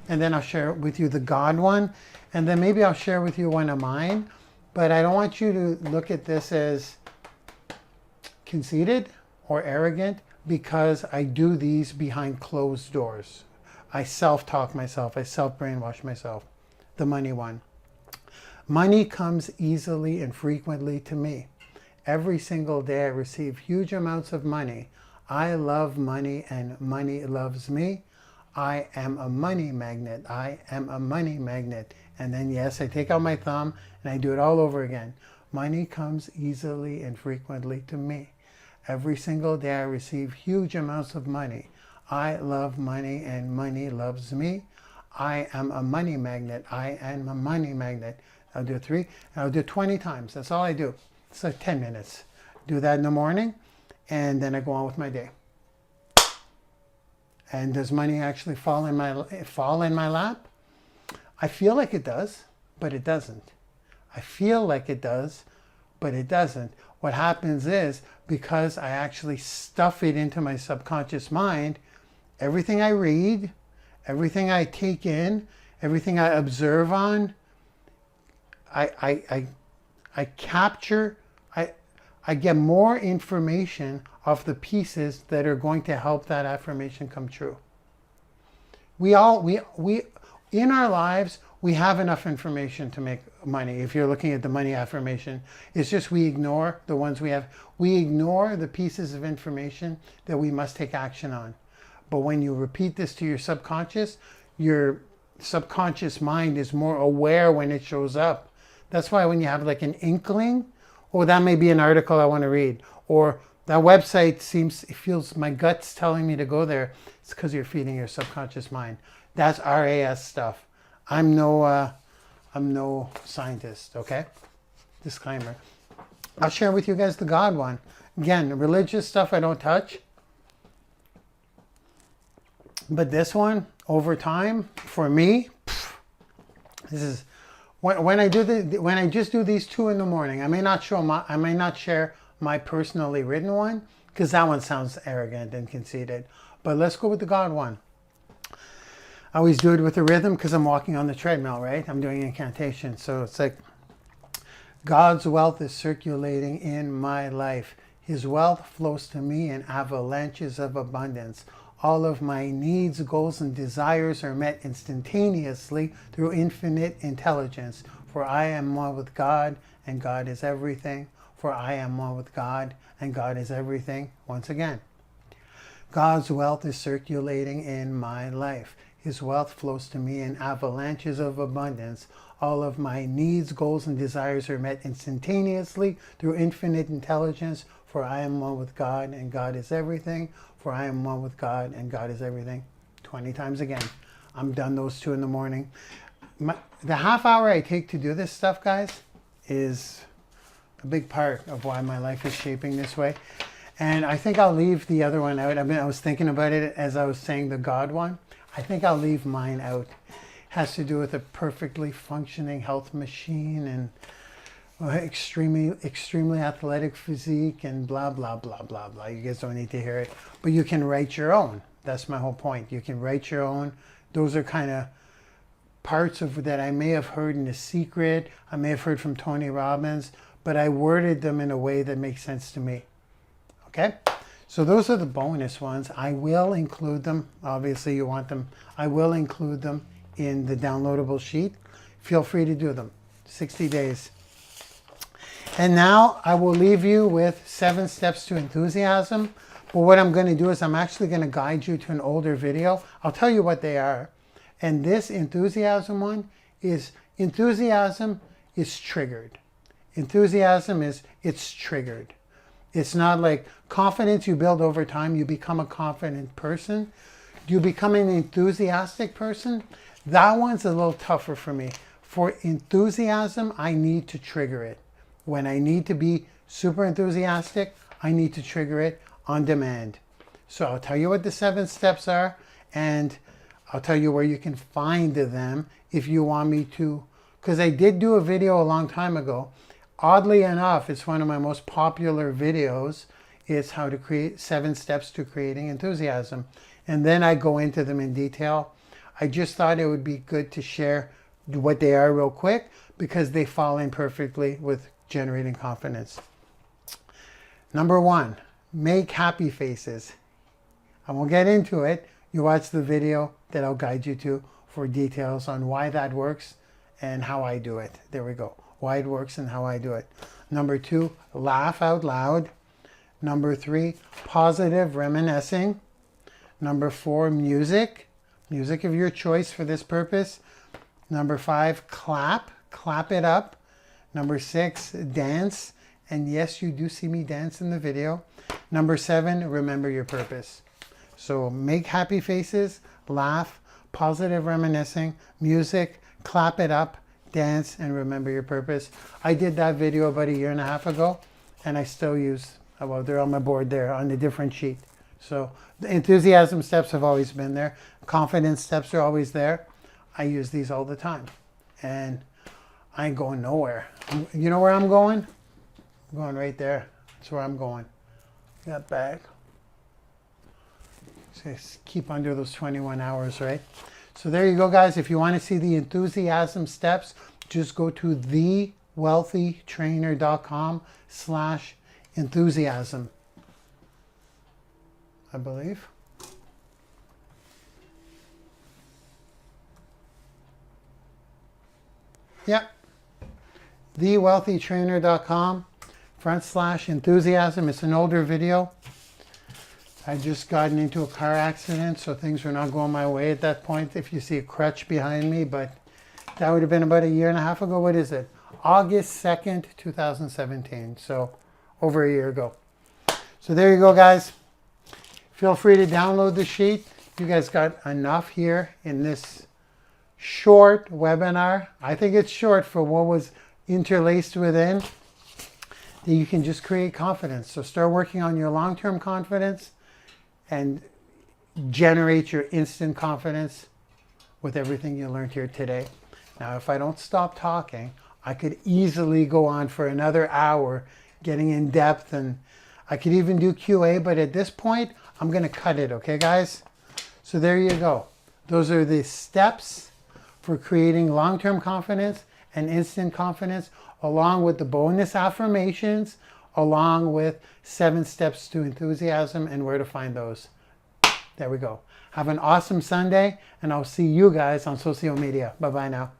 and then I'll share with you the God one, and then maybe I'll share with you one of mine. But I don't want you to look at this as conceited or arrogant because I do these behind closed doors. I self-talk myself. I self-brainwash myself. The money one. Money comes easily and frequently to me. Every single day I receive huge amounts of money. I love money and money loves me. I am a money magnet. I am a money magnet. And then yes, I take out my thumb and I do it all over again. Money comes easily and frequently to me. Every single day I receive huge amounts of money. I love money and money loves me. I am a money magnet. I am a money magnet. I'll do 3 and I'll do 20 times. That's all I do. It's like 10 minutes. Do that in the morning and then I go on with my day. And does money actually fall in my lap? I feel like it does, but it doesn't. I feel like it does, but it doesn't. What happens is, because I actually stuff it into my subconscious mind, everything I read, everything I take in, everything I observe on, I capture, I get more information of the pieces that are going to help that affirmation come true. We in our lives, we have enough information to make money. If you're looking at the money affirmation, it's just we ignore the ones we have. We ignore the pieces of information that we must take action on. But when you repeat this to your subconscious mind is more aware when it shows up. That's why when you have like an inkling, oh, that may be an article I want to read, or that website it feels my gut's telling me to go there. It's because you're feeding your subconscious mind. That's RAS stuff. I'm no scientist, okay? Disclaimer. I'll share with you guys the God one. Again, religious stuff I don't touch. But this one, over time, for me, this is when I just do these 2 in the morning. I may not share my personally written one because that one sounds arrogant and conceited. But let's go with the God one. I always do it with a rhythm because I'm walking on the treadmill, right? I'm doing incantation. So it's like, God's wealth is circulating in my life. His wealth flows to me in avalanches of abundance. All of my needs, goals, and desires are met instantaneously through infinite intelligence. For I am one with God, and God is everything. For I am one with God, and God is everything. Once again, God's wealth is circulating in my life. His wealth flows to me in avalanches of abundance. All of my needs, goals, and desires are met instantaneously through infinite intelligence. For I am one with God, and God is everything. For I am one with God, and God is everything. 20 times again. I'm done those 2 in the morning. The half hour I take to do this stuff, guys, is a big part of why my life is shaping this way. And I think I'll leave the other one out. I was thinking about it as I was saying the God one. I think I'll leave mine out. It has to do with a perfectly functioning health machine and extremely athletic physique and blah, blah, blah, blah, blah. You guys don't need to hear it. But you can write your own. That's my whole point. You can write your own. Those are kind of parts of that I may have heard in The Secret. I may have heard from Tony Robbins. But I worded them in a way that makes sense to me. Okay? So those are the bonus ones. I will include them. Obviously, you want them. I will include them in the downloadable sheet. Feel free to do them. 60 days. And now I will leave you with 7 steps to enthusiasm. But what I'm going to do is I'm actually going to guide you to an older video. I'll tell you what they are. And this enthusiasm one is, enthusiasm is triggered. Enthusiasm is, it's triggered. It's not like confidence you build over time. You become a confident person. Do you become an enthusiastic person? That one's a little tougher for me. For enthusiasm, I need to trigger it. When I need to be super enthusiastic, I need to trigger it on demand. So I'll tell you what the 7 steps are, and I'll tell you where you can find them if you want me to. Because I did do a video a long time ago. Oddly enough, it's one of my most popular videos. It's how to create 7 steps to creating enthusiasm. And then I go into them in detail. I just thought it would be good to share what they are real quick because they fall in perfectly with generating confidence. Number 1, make happy faces. I won't get into it. You watch the video that I'll guide you to for details on why that works and how I do it. There we go. Why it works and how I do it. Number 2, laugh out loud. Number 3, positive reminiscing. Number 4, music. Music of your choice for this purpose. Number 5, clap. Clap it up. Number 6, dance. And yes, you do see me dance in the video. Number 7, remember your purpose. So make happy faces, laugh, positive reminiscing, music, clap it up, dance, and remember your purpose. I did that video about 1.5 years ago, and I still use, well, they're on my board there on a different sheet. So the enthusiasm steps have always been there. Confidence steps are always there. I use these all the time. And I ain't going nowhere. You know where I'm going? I'm going right there. That's where I'm going. That bag. Just keep under those 21 hours, right? So there you go, guys. If you want to see the enthusiasm steps, just go to thewealthytrainer.com/enthusiasm. I believe. Yep. thewealthytrainer.com/enthusiasm. It's an older video. I just gotten into a car accident, so things were not going my way at that point. If you see a crutch behind me, but that would have been about 1.5 years ago. What is it? August 2nd, 2017. So over 1 year ago. So there you go, guys. Feel free to download the sheet. You guys got enough here in this short webinar. I think it's short for what was interlaced within. That you can just create confidence. So start working on your long-term confidence and generate your instant confidence with everything you learned here today. Now, if I don't stop talking, I could easily go on for another hour getting in depth, and I could even do QA, but at this point, I'm going to cut it, okay, guys? So there you go. Those are the steps for creating long-term confidence and instant confidence, along with the bonus affirmations, along with 7 steps to enthusiasm and where to find those. There we go. Have an awesome Sunday, and I'll see you guys on social media. Bye-bye now.